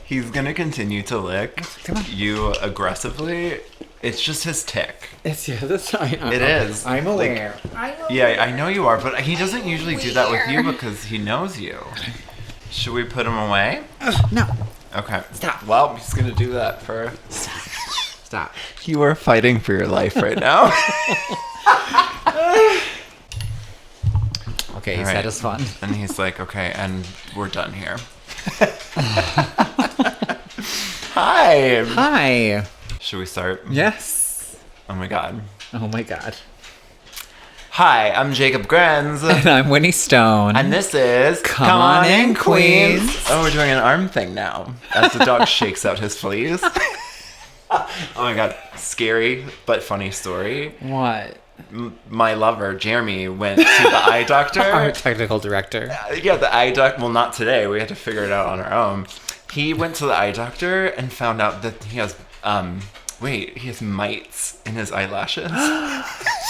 He's gonna continue to lick you aggressively. It's just his tick. It is. I'm aware. Yeah, I know you are, but he doesn't usually do that with you because he knows you. Should we put him away? No. Okay. Stop. Well, he's gonna do that for... Stop. You are fighting for your life right now. Okay, he said it's fun. And he's like, okay, and we're done here. Hi. Hi. Should we start? Yes. Oh my god. Oh my god. Hi, I'm Jacob Grenz. And I'm Winnie Stone. And this is Come On In, Queens. Oh, we're doing an arm thing now. As the dog shakes out his fleas. Oh my god. Scary but funny story. What? My lover, Jeremy, went to the eye doctor. Our technical director. Yeah, the eye doctor. Well, not today. We had to figure it out on our own. He went to the eye doctor and found out that he has, he has mites in his eyelashes.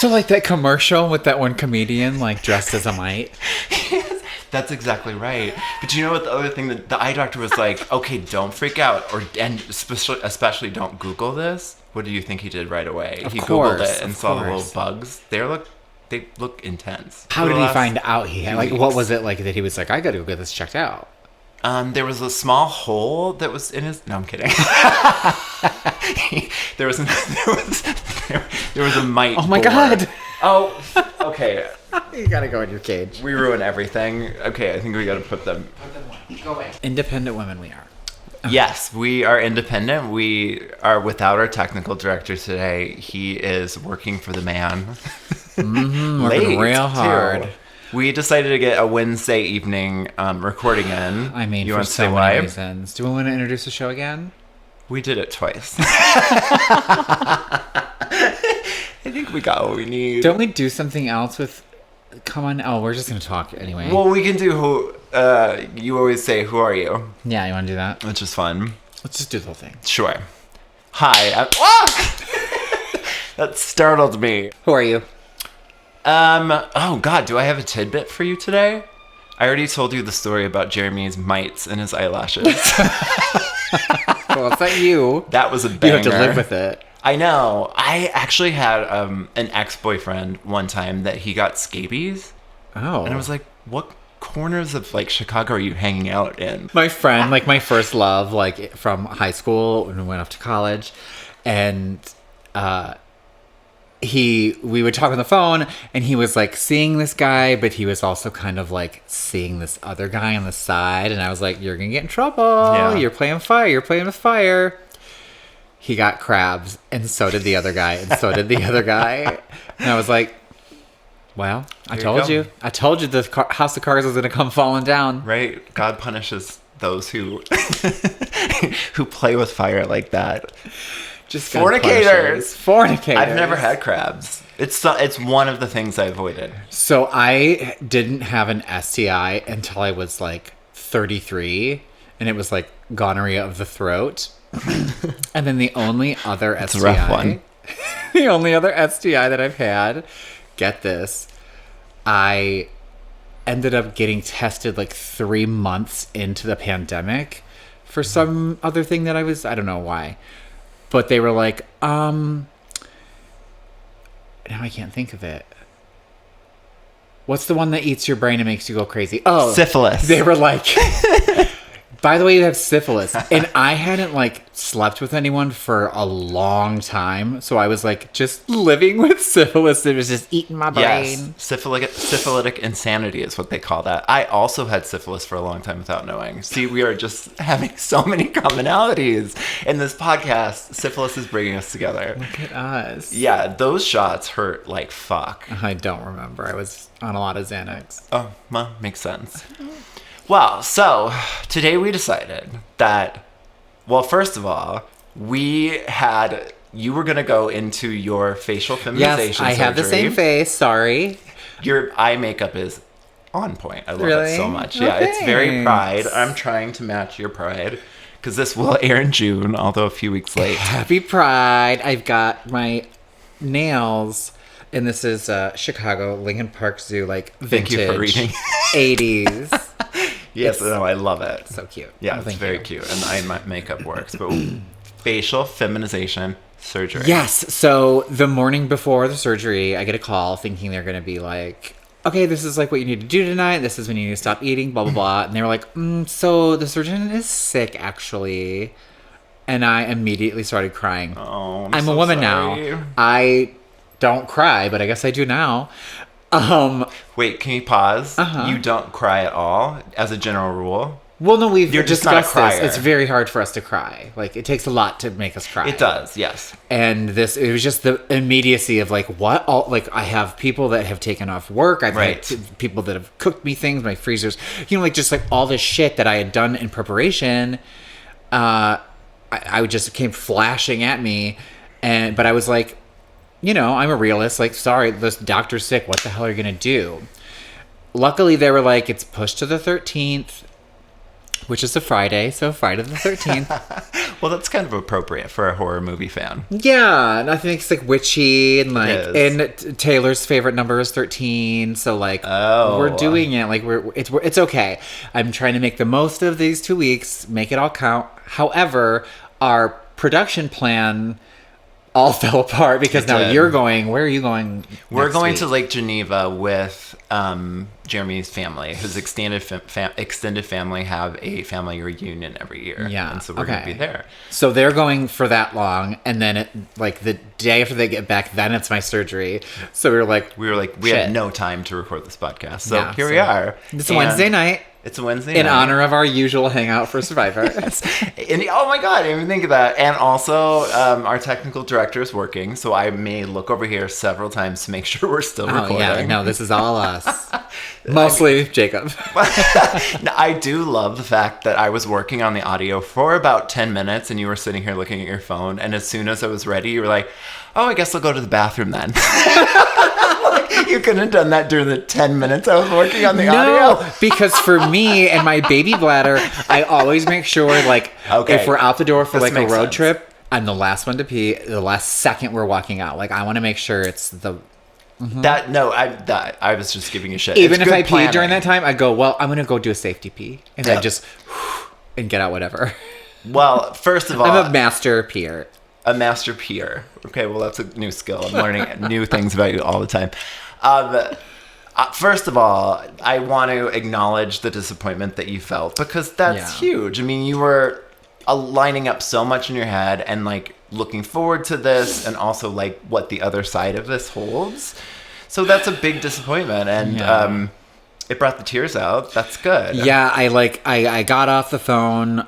So like that commercial with that one comedian, like dressed as a mite? Yes, that's exactly right. But you know what? The other thing that the eye doctor was like, okay, don't freak out, and especially don't Google this. What do you think he did right away? He Googled it and saw the little bugs. They look intense. How did he find out he had? Like, what was it like that he was like, I got to go get this checked out? There was a small hole that was in his... No, I'm kidding. there was a mite. Oh my god. Oh, okay. You gotta go in your cage. We ruin everything. Okay, I think we gotta put them... Go away. Independent women we are. Yes, we are independent. We are without our technical director today. He is working for the man. Working real hard. Too. We decided to get a Wednesday evening recording in. I mean, you for want to say so why? many reasons. Do we want to introduce the show again? We did it twice. I think we got what we need. Don't we do something else with... Come on. Oh, we're just going to talk anyway. Well, we can do who... you always say, who are you? Yeah, you want to do that? Which is fun. Let's just do the whole thing. Sure. Hi. That startled me. Who are you? Oh god, do I have a tidbit for you today? I already told you the story about Jeremy's mites in his eyelashes. Well, it's not you. That was a banger. You have to live with it. I know. I actually had an ex-boyfriend one time that he got scabies. Oh. And I was like, what corners of like Chicago are you hanging out in? My friend, like my first love, like from high school when we went off to college, and we would talk on the phone, and he was like seeing this guy, but he was also kind of like seeing this other guy on the side, and I was like, you're gonna get in trouble. Yeah. You're playing fire. You're playing with fire. He got crabs, and so did the other guy, and so did the other guy. And I was like, well, I told you the house of cards was gonna come falling down. Right? God punishes those who who play with fire like that. Just fornicators. Fornicators. I've never had crabs. It's one of the things I avoided. So I didn't have an STI until I was like 33, and it was like gonorrhea of the throat. And then the only other It's STI, a rough one. the only other STI that I've had, get this, I ended up getting tested like 3 months into the pandemic for some other thing that I don't know why. But they were like, now I can't think of it. What's the one that eats your brain and makes you go crazy? Oh, syphilis. They were like, by the way, you have syphilis. And I hadn't like slept with anyone for a long time. So I was like just living with syphilis. It was just eating my brain. Yes. Syphilitic insanity is what they call that. I also had syphilis for a long time without knowing. See, we are just having so many commonalities in this podcast. Syphilis is bringing us together. Look at us. Yeah, those shots hurt like fuck. I don't remember. I was on a lot of Xanax. Oh, well, makes sense. Well, so today we decided that, well, first of all, you were going to go into your facial feminization surgery. I have the same face. Sorry. Your eye makeup is on point. I love Really? it so much. Oh, Yeah, it's very thanks. Pride. I'm trying to match your Pride because this will air in June, although a few weeks late. Happy Pride. I've got my nails, and this is Chicago, Lincoln Park Zoo, like vintage. Thank you for reading. 80s. Yes, no, I love it. So cute. Yeah, Well, it's thank very you. cute. And eye makeup works. But facial feminization surgery. Yes. So the morning before the surgery, I get a call thinking they're going to be like, okay, this is like what you need to do tonight. This is when you need to stop eating, blah, blah, blah. And they were like, so the surgeon is sick, actually. And I immediately started crying. Oh, I'm so a woman sorry. now. I don't cry, but I guess I do now. Wait, can you pause? Uh-huh. You don't cry at all, as a general rule? Well, no, we've You're just not a discussed this. crier. It's very hard for us to cry. Like, it takes a lot to make us cry. It does, yes. And it was just the immediacy of like, what? All, like, I have people that have taken off work. I've Right. had people that have cooked me things, my freezers, like just like all this shit that I had done in preparation. I just came flashing at me. But I was like, I'm a realist. Like, sorry, this doctor's sick. What the hell are you going to do? Luckily, they were like, it's pushed to the 13th, which is a Friday. So Friday the 13th. Well, that's kind of appropriate for a horror movie fan. Yeah, and I think it's like witchy and like, It is. and Taylor's favorite number is 13. So like, Oh. we're doing it. Like it's okay. I'm trying to make the most of these 2 weeks, make it all count. However, our production plan all fell apart because It now did. you're going. Where are you going? We're next going week? to Lake Geneva with Jeremy's family. His extended family have a family reunion every year. Yeah, And so we're going to be there. So they're going for that long, and then like the day after they get back, then it's my surgery. So we were like, We Shit. had no time to record this podcast. So Yeah, here we so- are. It's a And Wednesday night. It's a Wednesday In night. honor of our usual hangout for Survivor. And oh my god, I didn't even think of that. And also, our technical director is working, so I may look over here several times to make sure we're still Oh recording. yeah, no, this is all us. Mostly Jacob. Now, I do love the fact that I was working on the audio for about 10 minutes and you were sitting here looking at your phone, and as soon as I was ready, you were like, oh, I guess I'll go to the bathroom then. Like, you couldn't have done that during the 10 minutes I was working on the audio. No, because for me and my baby bladder, I always make sure, like, Okay. if we're out the door for This like a makes road sense. trip, I'm the last one to pee. The last second we're walking out, like, I want to make sure it's the. I was just giving you shit. Even It's if good I pee planning. during that time, I go, well, I'm gonna go do a safety pee, and Yeah. then just and get out whatever. Well, first of all, I'm a master peer. a master peer. Okay, well, that's a new skill. I'm learning new things about you all the time. First of all, I want to acknowledge the disappointment that you felt, because that's Yeah. huge. I mean, you were lining up so much in your head and like looking forward to this, and also like what the other side of this holds. So that's a big disappointment, and Yeah. it brought the tears out. That's good. Yeah, I got off the phone,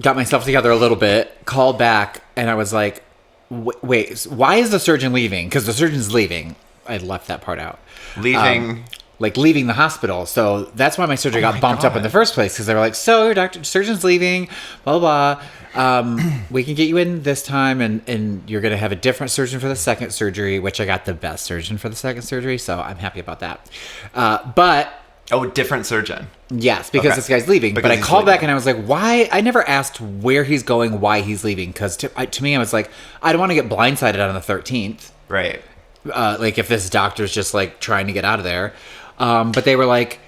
got myself together a little bit, called back, and I was like, wait, why is the surgeon leaving? Because the surgeon's leaving. I left that part out. Leaving. Leaving the hospital. So that's why my surgery got my bumped up in God. the first place, because they were like, so your surgeon's leaving, blah, blah, blah. We can get you in this time, and you're going to have a different surgeon for the second surgery, which I got the best surgeon for the second surgery, so I'm happy about that. But Oh, different surgeon. yes, because Okay. this guy's leaving. Because But I he's called leaving. back and I was like, why? I never asked where he's going, why he's leaving. Because to me, I was like, I don't want to get blindsided on the 13th. Right. Like if this doctor's just like trying to get out of there. But they were like,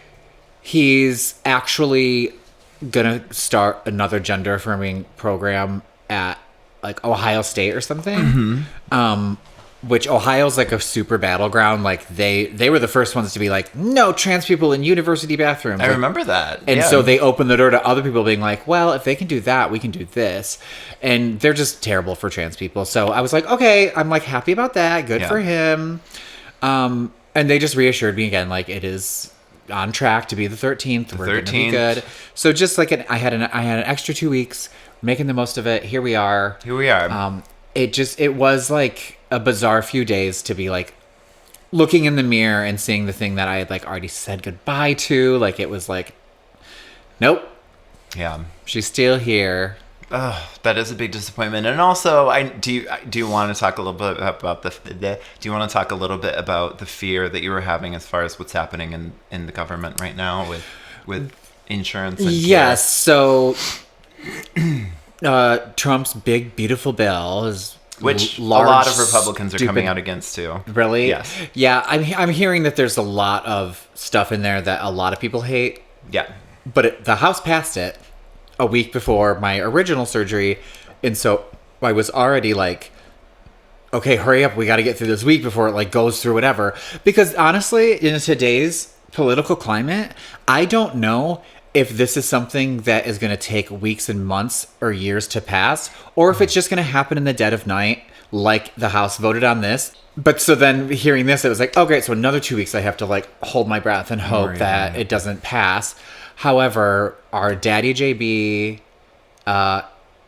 he's actually going to start another gender affirming program at like Ohio State or something. Which Ohio's like a super battleground. Like they were the first ones to be like, no trans people in university bathrooms. I Like, remember that. and Yeah. so they opened the door to other people being like, well, if they can do that, we can do this. And they're just terrible for trans people. So I was like, okay, I'm like happy about that. Good Yeah. for him. And they just reassured me again, like it is on track to be the 13th. We're going to be 13th. good. So just like I had an extra 2 weeks, making the most of it. Here we are. Here we are. It was like a bizarre few days to be like looking in the mirror and seeing the thing that I had like already said goodbye to. Like it was like, nope, yeah. she's still here. That is a big disappointment. And also, do you want to talk a little bit about do you want to talk a little bit about the fear that you were having as far as what's happening in the government right now with insurance and Yes. So Trump's big beautiful bill is which large, a lot of Republicans are stupid- coming out against too. Really? Yes. Yeah, I'm hearing that there's a lot of stuff in there that a lot of people hate. Yeah. But the house passed it a week before my original surgery. And so I was already like, okay, hurry up. We got to get through this week before it like goes through whatever. Because honestly, in today's political climate, I don't know if this is something that is going to take weeks and months or years to pass, or if it's just going to happen in the dead of night, like the House voted on this. But so then hearing this, it was like, oh, great. So another 2 weeks, I have to like hold my breath and hope that it doesn't pass. However, our daddy JB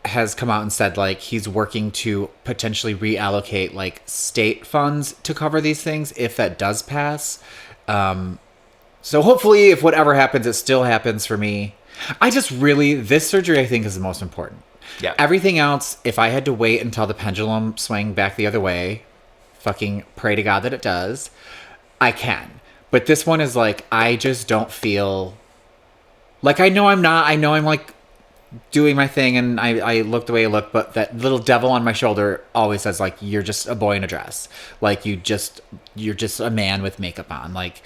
has come out and said like he's working to potentially reallocate like state funds to cover these things if that does pass. So hopefully, if whatever happens, it still happens for me. This surgery I think is the most important. Yeah. Everything else, if I had to wait until the pendulum swing back the other way, fucking pray to God that it does, I can. But this one is like, I just don't feel like I know I'm like doing my thing and I look the way I look, but that little devil on my shoulder always says like, you're just a boy in a dress. Like you're just a man with makeup on. Like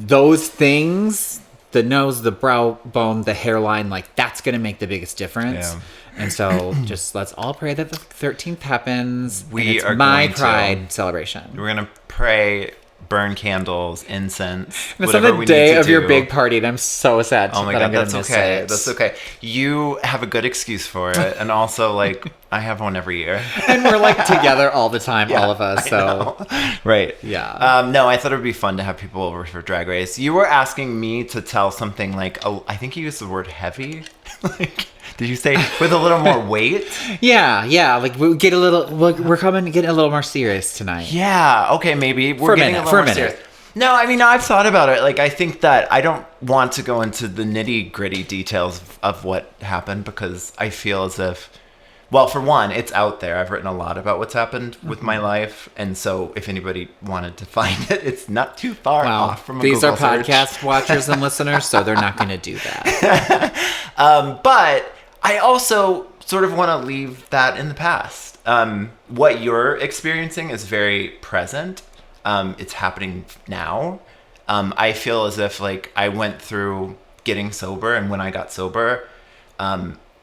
those things, the nose, the brow bone, the hairline, like that's going to make the biggest difference. Yeah. And so just let's all pray that the 13th happens. We are my pride celebration. We're going to pray, burn candles, incense, it's on the day of your big party, and I'm so sad. Oh my God, that's okay. That's okay. You have a good excuse for it, and also like I have one every year, and we're like together all the time, all of us. So right, yeah. No, I thought it would be fun to have people over for Drag Race. You were asking me to tell something like, I think you used the word heavy, like. Did you say with a little more weight? Yeah. Like we're getting a little more serious tonight. Yeah. Okay. Maybe we're getting a little more serious. No, I mean, I've thought about it. Like, I think that I don't want to go into the nitty gritty details of what happened because I feel as if, well, for one, it's out there. I've written a lot about what's happened with my life, and so if anybody wanted to find it, it's not too far off from a Google search. These are search. podcast watchers and listeners, so they're not going to do that. But I also sort of want to leave that in the past. What you're experiencing is very present. It's happening now. I feel as if like I went through getting sober, and when I got sober,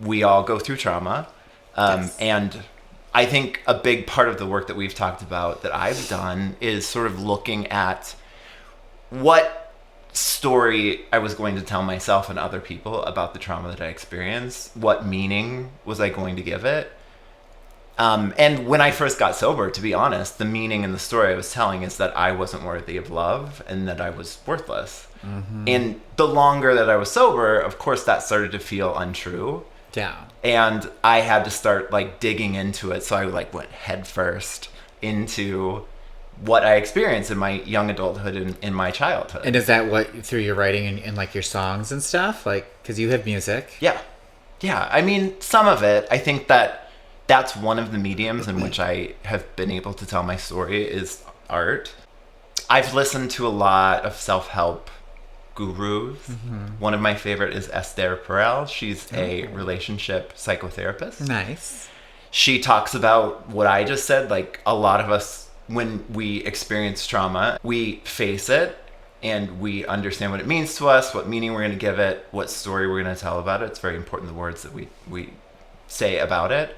we all go through trauma. Yes. And I think a big part of the work that we've talked about that I've done is sort of looking at what story I was going to tell myself and other people about the trauma that I experienced. What meaning was I going to give it? And when I first got sober, to be honest, the meaning in the story I was telling is that I wasn't worthy of love and that I was worthless. Mm-hmm. And the longer that I was sober, of course, that started to feel untrue. Yeah. And I had to start like digging into it. So I like went headfirst into what I experienced in my young adulthood and in my childhood. And is that what, through your writing and like your songs and stuff? Like, because you have music. Yeah. I mean, some of it. I think that's one of the mediums in which I have been able to tell my story is art. I've listened to a lot of self-help gurus. Mm-hmm. One of my favorite is Esther Perel. She's a relationship psychotherapist. Nice. She talks about what I just said. Like a lot of us, when we experience trauma, we face it and we understand what it means to us, what meaning we're going to give it, what story we're going to tell about it. It's very important, the words that we say about it.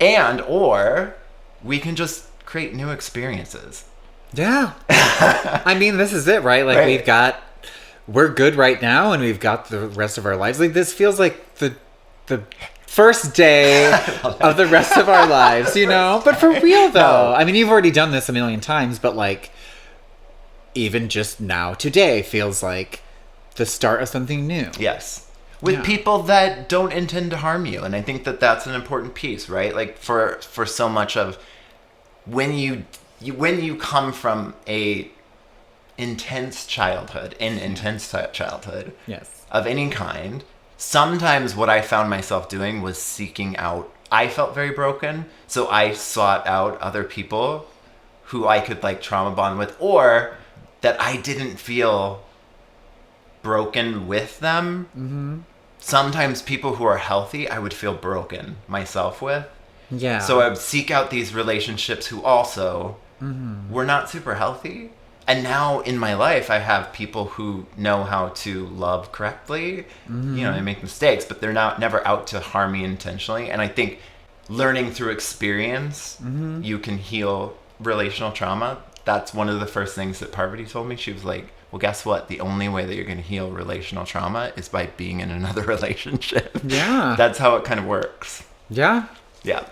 And, or we can just create new experiences. Yeah. I mean, this is it, right? Like we're good right now and we've got the rest of our lives. Like this feels like the first day of the rest of our lives, you know? But for real though. I mean, you've already done this a million times, but like even just now today feels like the start of something new. Yes. With people that don't intend to harm you. And I think that that's an important piece, right? Like for so much of when you come from a intense childhood yes, of any kind, sometimes what I found myself doing was seeking out. I felt very broken, so I sought out other people who I could like trauma bond with, or that I didn't feel broken with them. Mm-hmm. Sometimes people who are healthy, I would feel broken myself with. Yeah. So I would seek out these relationships who also were not super healthy. And now in my life, I have people who know how to love correctly. You know, they make mistakes, but they're never out to harm me intentionally. And I think learning through experience, you can heal relational trauma. That's one of the first things that Parvati told me. She was like, well, guess what? The only way that you're going to heal relational trauma is by being in another relationship. Yeah. That's how it kind of works. Yeah. Yeah.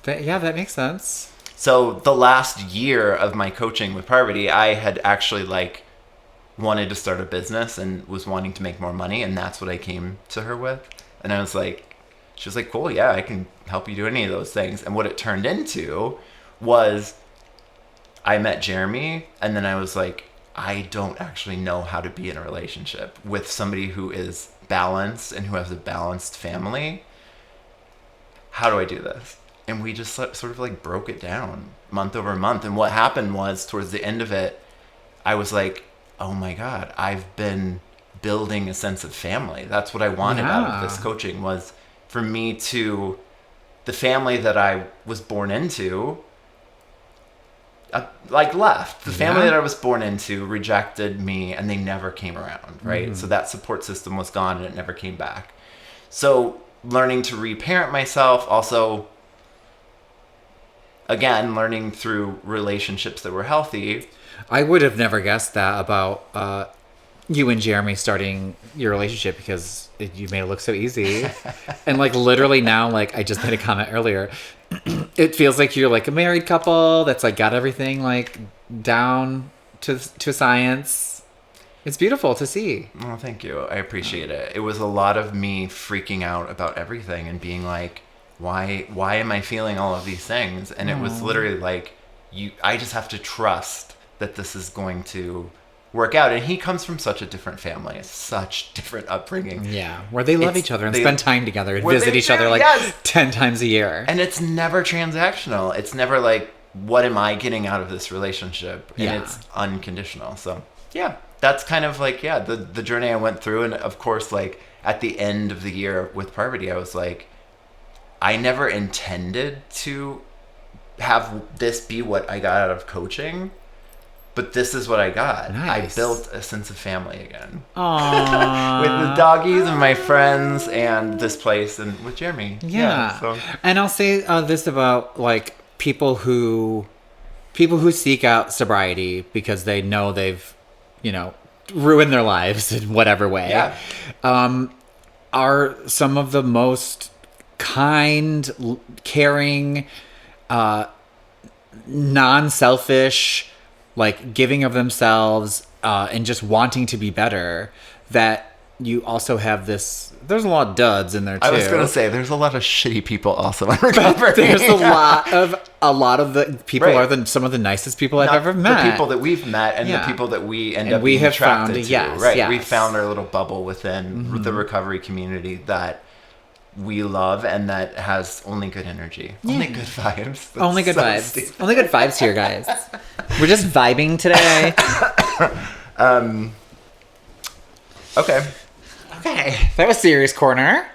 That makes sense. So the last year of my coaching with Parvati, I had actually like wanted to start a business and was wanting to make more money. And that's what I came to her with. And I was like, she was like, cool, yeah, I can help you do any of those things. And what it turned into was I met Jeremy, and then I was like, I don't actually know how to be in a relationship with somebody who is balanced and who has a balanced family. How do I do this? And we just sort of like broke it down month over month. And what happened was towards the end of it, I was like, oh my God, I've been building a sense of family. That's what I wanted out of this coaching, was for me to, the family that I was born into, like left. The family that I was born into rejected me and they never came around, right? So that support system was gone and it never came back. So learning to reparent myself, also, again, learning through relationships that were healthy. I would have never guessed that about you and Jeremy starting your relationship, because you made it look so easy. And like literally now, like I just made a comment earlier, it feels like you're like a married couple that's like got everything like down to science. It's beautiful to see. Oh, thank you. I appreciate it. It was a lot of me freaking out about everything and being like, why am I feeling all of these things? And it was literally like, I just have to trust that this is going to work out. And he comes from such a different family, such different upbringing. Yeah, where they love each other and spend time together and visit each other like 10 times a year. And it's never transactional. It's never like, what am I getting out of this relationship? And it's unconditional. So yeah, that's kind of like, the journey I went through. And of course, like at the end of the year with Parvati, I was like, I never intended to have this be what I got out of coaching, but this is what I got. Nice. I built a sense of family again. Aww. With the doggies and my friends and this place and with Jeremy. Yeah. So. And I'll say this about like people who seek out sobriety because they know they've, ruined their lives in whatever way. Yeah. Are some of the most kind, caring, non-selfish, like giving of themselves and just wanting to be better, that you also have this. There's a lot of duds in there too. I was gonna say there's a lot of shitty people also in recovery. There's a lot of the people are some of the nicest people I've ever met. The people that we've met and the people that we end up being attracted to. Right. We found our little bubble within the recovery community that we love and that has only good energy. Only good vibes. That's only good vibes. Stupid. Only good vibes here, guys. We're just vibing today. Okay. That was Serious Corner.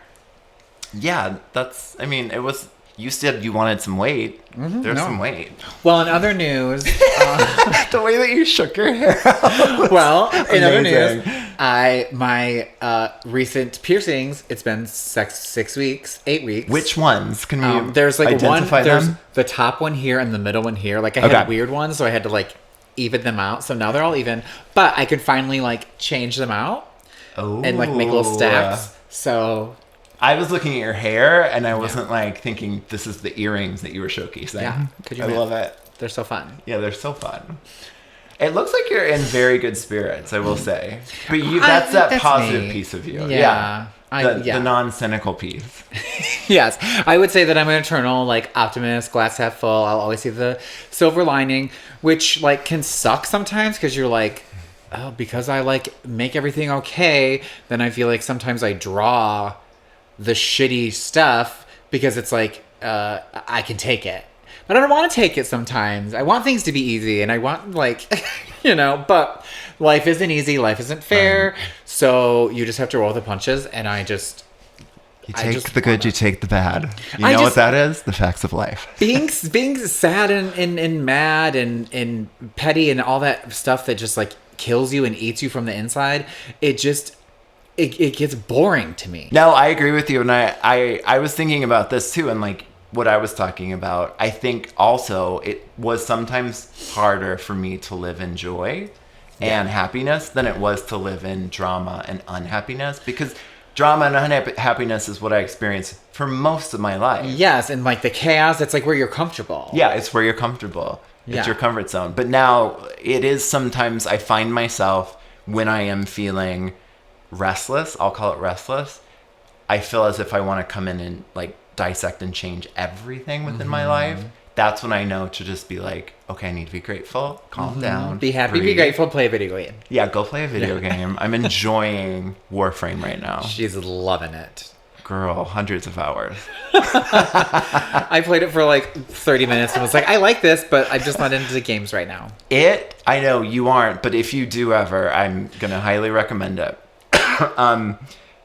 Yeah, it was, you said you wanted some weight. There's some weight. Well, in other news... the way that you shook your hair out. Well, in other news, my recent piercings, it's been 8 weeks. Which ones? Can we there's like identify there's them? The top one here and the middle one here. Like I had weird ones, so I had to like even them out. So now they're all even. But I could finally like change them out. And like make little stacks. So I was looking at your hair and I wasn't like thinking this is the earrings that you were showcasing. Yeah. I love it. They're so fun. Yeah, they're so fun. It looks like you're in very good spirits, I will say. But that's that positive piece of you. Yeah. The non-cynical piece. Yes. I would say that I'm an eternal like optimist, glass half full. I'll always see the silver lining, which like can suck sometimes because you're like, oh, because I like make everything okay, then I feel like sometimes I draw the shitty stuff because it's like I can take it. But I don't want to take it sometimes. I want things to be easy and I want like, but life isn't easy. Life isn't fair. So you just have to roll with the punches. And I just You take the good, you take the bad. You know what that is? The facts of life. Being sad and mad and petty and all that stuff that just like kills you and eats you from the inside, it gets boring to me. No, I agree with you. And I was thinking about this too. And like what I was talking about, I think also it was sometimes harder for me to live in joy and happiness than it was to live in drama and unhappiness, because drama and unhappiness is what I experienced for most of my life. Yes, and like the chaos, it's like where you're comfortable. Yeah, it's where you're comfortable. It's your comfort zone. But now it is sometimes I find myself when I am feeling restless, I'll call it restless, I feel as if I want to come in and like dissect and change everything within my life. That's when I know to just be like, okay, I need to be grateful, calm down, be happy, breathe. Be grateful, play a video game. Yeah, go play a video game. I'm enjoying Warframe right now. She's loving it. Girl, hundreds of hours. I played it for like 30 minutes and was like, I like this, but I'm just not into the games right now. I know you aren't, but if you do ever, I'm going to highly recommend it.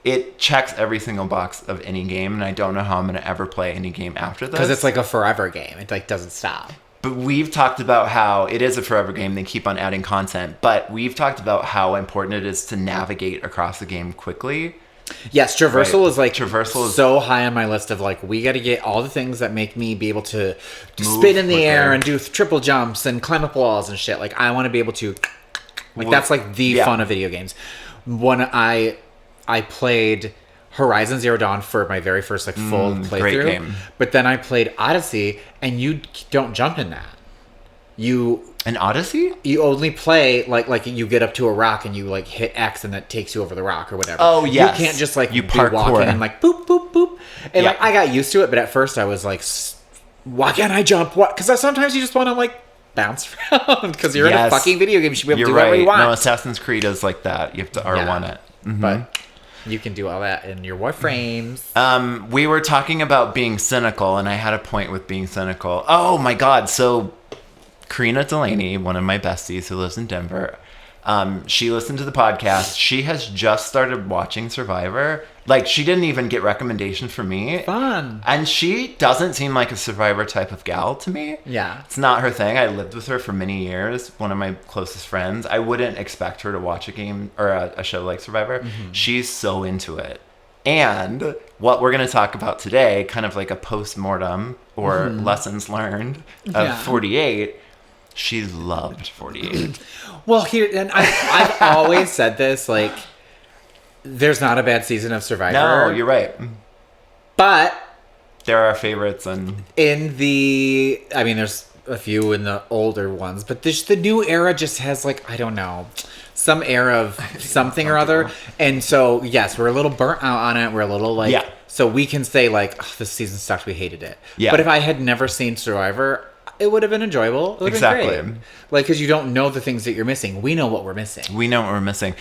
It checks every single box of any game, and I don't know how I'm going to ever play any game after this. Because it's like a forever game. It like doesn't stop. But we've talked about how it is a forever game. They keep on adding content. But we've talked about how important it is to navigate across the game quickly. Yes, traversal is like traversal is so high on my list of like, we got to get all the things that make me be able to spin in the air and do triple jumps and climb up walls and shit. Like I want to be able to, like that's like the fun of video games. When I played Horizon Zero Dawn for my very first like full playthrough. Great game. But then I played Odyssey, and you don't jump in that. An Odyssey? You only play like you get up to a rock and you like hit X and that takes you over the rock or whatever. Oh yes. You can't just like you be parkour walking and like boop boop boop. And like I got used to it, but at first I was like, why can't I jump? What? Because sometimes you just want to like bounce around because you're in a fucking video game. You should be able to do whatever you want. No, Assassin's Creed is like that. You have to R1 it. Mm-hmm. But you can do all that in your Warframes. We were talking about being cynical, and I had a point with being cynical. Oh my God. So Karina Delaney, one of my besties who lives in Denver, she listened to the podcast. She has just started watching Survivor. Like, she didn't even get recommendations from me. Fun. And she doesn't seem like a Survivor type of gal to me. Yeah. It's not her thing. I lived with her for many years, one of my closest friends. I wouldn't expect her to watch a game or a show like Survivor. Mm-hmm. She's so into it. And what we're going to talk about today, kind of like a post-mortem or lessons learned of 48, she loved 48. Well, here, and I've always said this, like, there's not a bad season of Survivor. No, you're right. But there are favorites, and there's a few in the older ones, but the new era just has like, I don't know, some era of something or other. And so, yes, we're a little burnt out on it. We're a little like, so we can say like, oh, this season sucked. We hated it. Yeah. But if I had never seen Survivor, it would have been enjoyable. It would have been great. Like, because you don't know the things that you're missing. We know what we're missing. We know what we're missing.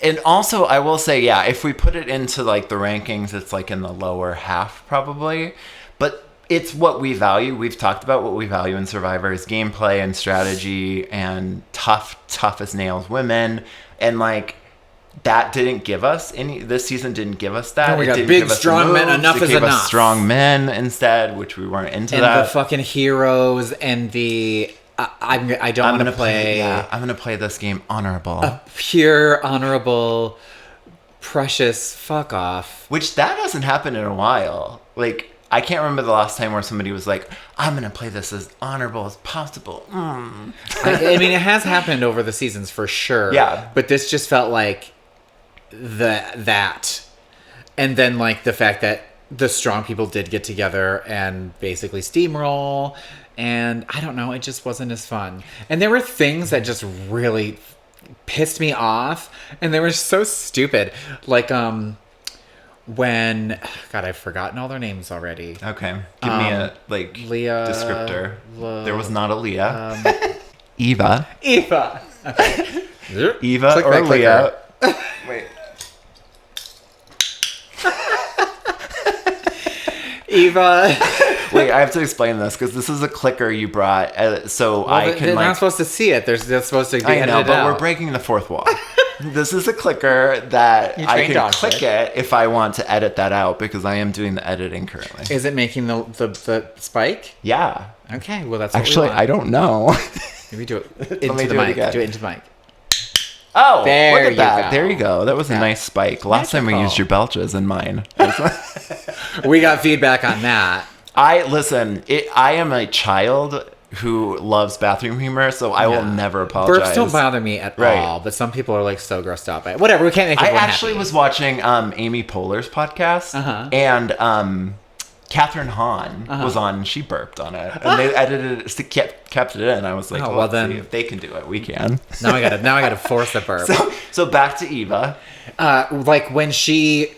And also, I will say, yeah, if we put it into, like, the rankings, it's, like, in the lower half, probably. But it's what we value. We've talked about what we value in Survivor is gameplay and strategy and tough as nails women. And, like, that didn't give us any. This season didn't give us that. No, we got big, strong men. Enough is enough. It gave us strong men instead, which we weren't into. And that. The fucking heroes and the. I don't want to play. I'm gonna play this game honorable. A pure, honorable, precious fuck off. Which that hasn't happened in a while. Like, I can't remember the last time where somebody was like, I'm gonna play this as honorable as possible. I mean, it has happened over the seasons for sure. Yeah. But this just felt like that. And then like the fact that the strong people did get together and basically steamroll. And I don't know, it just wasn't as fun. And there were things that just really pissed me off. And they were so stupid. Like, when... God, I've forgotten all their names already. Okay. Give me a, like, Leah, descriptor. There was not a Leah. Eva. Okay. Eva click or Leah. Wait. Eva. Wait, I have to explain this because this is a clicker you brought, so I can. They're not supposed to see it. They're supposed to be edited out. But we're breaking the fourth wall. This is a clicker that You I trained can on click it if I want to edit that out because I am doing the editing currently. Is it making the spike? Yeah. Okay, well that's what Actually, we want. I don't know. Maybe do it me into the do it mic. again. Do it into the mic. Oh, There look at you that. go. There you go. That was a Yeah. nice spike. Last time we Magical. used your belches and mine. We got feedback on that. I am a child who loves bathroom humor, so I will never apologize. Burps don't bother me at Right. all, but some people are like so grossed out by it. Whatever, we can't make I everyone actually happy. was watching Amy Poehler's podcast, and Catherine Hahn was on. She burped on it, and they edited it, kept it in. I was like, well, then see, if they can do it, we can. Now I gotta force a burp. So back to Eva. Like when she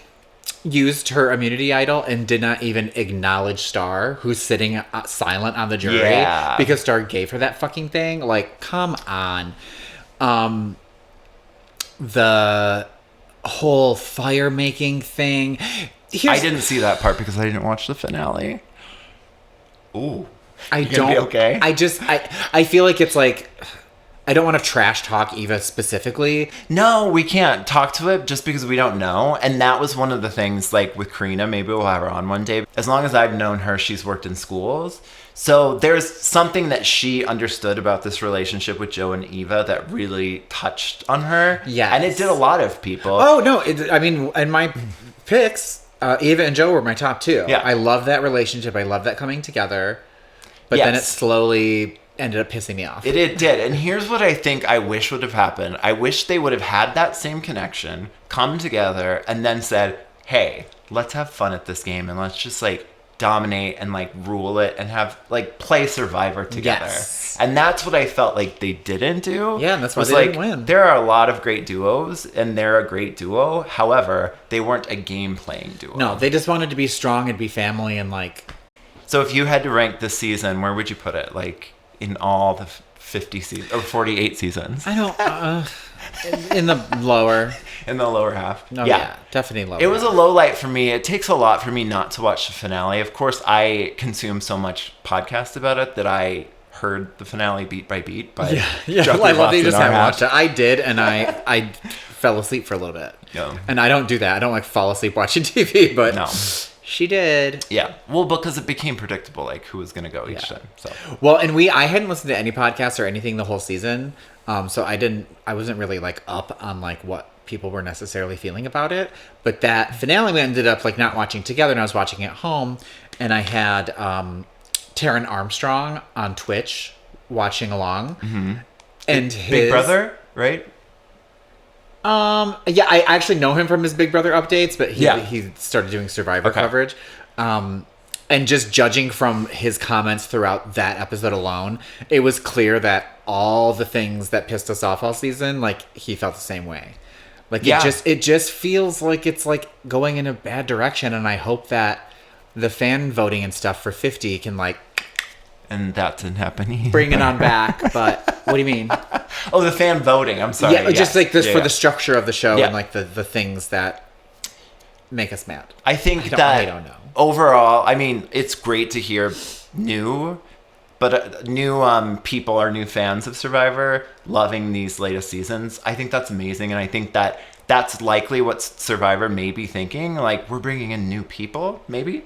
used her immunity idol and did not even acknowledge Star, who's sitting silent on the jury because Star gave her that fucking thing. Like, come on. The whole fire making thing. I didn't see that part because I didn't watch the finale. Ooh. I You don't. gonna be okay? I feel like it's like, I don't want to trash talk Eva specifically. No, we can't talk to it just because we don't know. And that was one of the things, like with Karina, maybe we'll have her on one day. As long as I've known her, she's worked in schools. So there's something that she understood about this relationship with Joe and Eva that really touched on her. Yes. And it did a lot of people. Oh, no. I mean, in my picks, Eva and Joe were my top two. Yeah. I love that relationship. I love that coming together. But then it slowly ended up pissing me off. It did. And here's what I think I wish would have happened. I wish they would have had that same connection, come together, and then said, hey, let's have fun at this game and let's just like dominate and like rule it and have like play Survivor together. Yes. And that's what I felt like they didn't do. Yeah, and that's why was they like, didn't win. There are a lot of great duos and they're a great duo. However, they weren't a game playing duo. No, they just wanted to be strong and be family and like... So if you had to rank this season, where would you put it? Like in all the 50 seasons or 48 seasons? I don't... in the lower... In the lower half. No, yeah, definitely lower. It was a low light for me. It takes a lot for me not to watch the finale. Of course, I consume so much podcast about it that I heard the finale beat by beat. By Yeah. Drop I Your love Box that you in just Our haven't Half. watched it. I did, and I fell asleep for a little bit. Yeah. And I don't do that. I don't like fall asleep watching TV, but No. she did. Yeah. Well, because it became predictable, like who was going to go each time. So. Well, and I hadn't listened to any podcasts or anything the whole season, so I wasn't really like up on like what people were necessarily feeling about it. But that finale we ended up like not watching together, and I was watching at home, and I had Taron Armstrong on Twitch watching along, and his Big Brother, right? Yeah, I actually know him from his Big Brother updates, but he started doing Survivor coverage. And just judging from his comments throughout that episode alone, it was clear that all the things that pissed us off all season, like he felt the same way. Like it just feels like it's like going in a bad direction, and I hope that the fan voting and stuff for 50 can like And that didn't happen either. bring it on back. But what do you mean? Oh, the fan voting. I'm sorry. Yeah, just like this for Yeah. the structure of the show Yeah. and like the things that make us mad. I think I don't know. Overall, I mean, it's great to hear new people or new fans of Survivor loving these latest seasons. I think that's amazing, and I think that that's likely what Survivor may be thinking. Like, we're bringing in new people, maybe,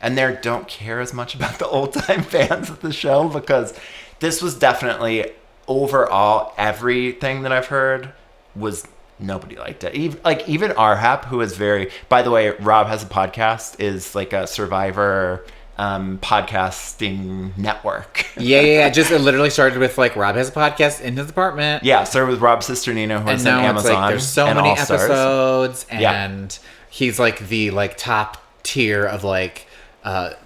and they don't care as much about the old-time fans of the show, because this was definitely, overall, everything that I've heard was... Nobody liked it. Even RHAP, who is very... By the way, Rob has a podcast, is like a Survivor podcasting network. Yeah. Just it literally started with like Rob has a podcast in his apartment. Yeah, started with Rob's sister Nina, who is and on now Amazon. it's like there's so and many All Stars. episodes, and he's like the like top tier of like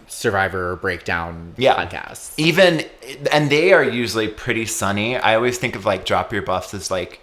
Survivor breakdown podcasts. And they are usually pretty sunny. I always think of like Drop Your Buffs as like...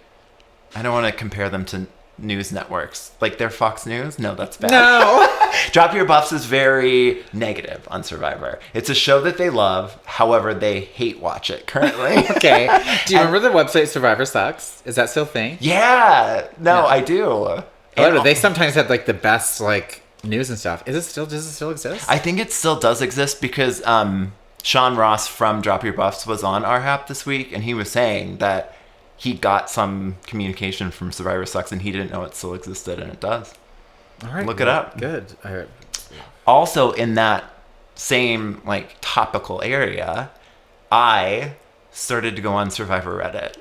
I don't want to compare them to news networks. Like they're Fox News? No, that's bad. No. Drop Your Buffs is very negative on Survivor. It's a show that they love. However, they hate watch it currently. Okay. Do you remember the website Survivor Sucks? Is that still a thing? Yeah. No, I do. They sometimes had like the best like news and stuff. Does it still exist? I think it still does exist because Sean Ross from Drop Your Buffs was on RHAP this week, and he was saying that he got some communication from Survivor Sucks and he didn't know it still existed, and it does. All right. Look it up. Good. All right. Also, in that same like topical area, I started to go on Survivor Reddit.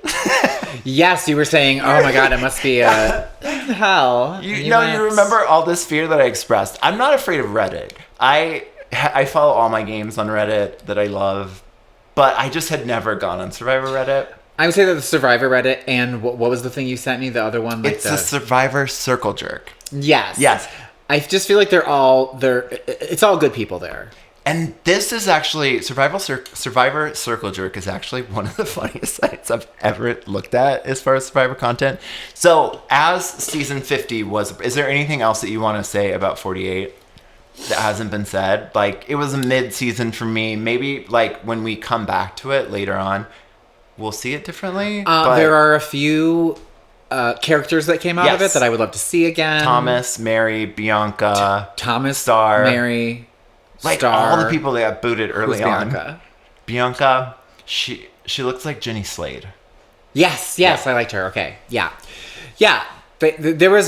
Yes, you were saying, oh my God, it must be hell. You remember all this fear that I expressed. I'm not afraid of Reddit. I follow all my games on Reddit that I love, but I just had never gone on Survivor Reddit. I would say that the Survivor Reddit and what was the thing you sent me? The other one? Like it's the Survivor Circle Jerk. Yes. Yes. I just feel like it's all good people there. And this is actually, Survivor Circle Jerk is actually one of the funniest sites I've ever looked at as far as Survivor content. So, as season 50 is there anything else that you want to say about 48 that hasn't been said? Like, it was a mid-season for me. Maybe, like, when we come back to it later on, we'll see it differently. There are a few characters that came out of it that I would love to see again. Thomas, Mary, Bianca. Thomas, Star. Mary, like Star. all the people that got booted early on. Bianca? Bianca, she looks like Jenny Slade. Yes, I liked her. Okay, yeah. There were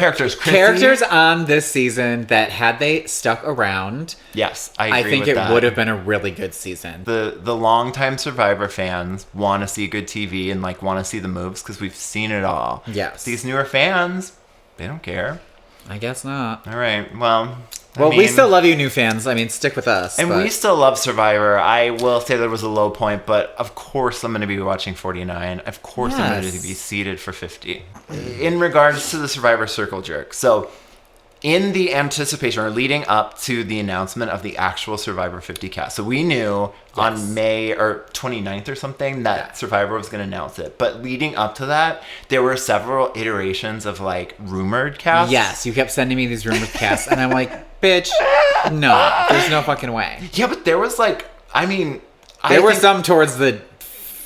characters. Chrissy? Characters on this season that had they stuck around. Yes, I agree think with it that. would have been a really good season. The longtime Survivor fans want to see good TV and like want to see the moves because we've seen it all. Yes. These newer fans, they don't care. I guess not. All right. Well, we still love you, new fans. I mean, stick with us. And we still love Survivor. I will say there was a low point, but of course I'm going to be watching 49. Of course I'm going to be seated for 50. In regards to the Survivor Circle Jerk. So, in the anticipation or leading up to the announcement of the actual Survivor 50 cast. So we knew on May or 29th or something that Survivor was going to announce it. But leading up to that, there were several iterations of like rumored casts. Yes, you kept sending me these rumored casts and I'm like, bitch, no, there's no fucking way. Yeah, but there was like, I mean... There were some towards the...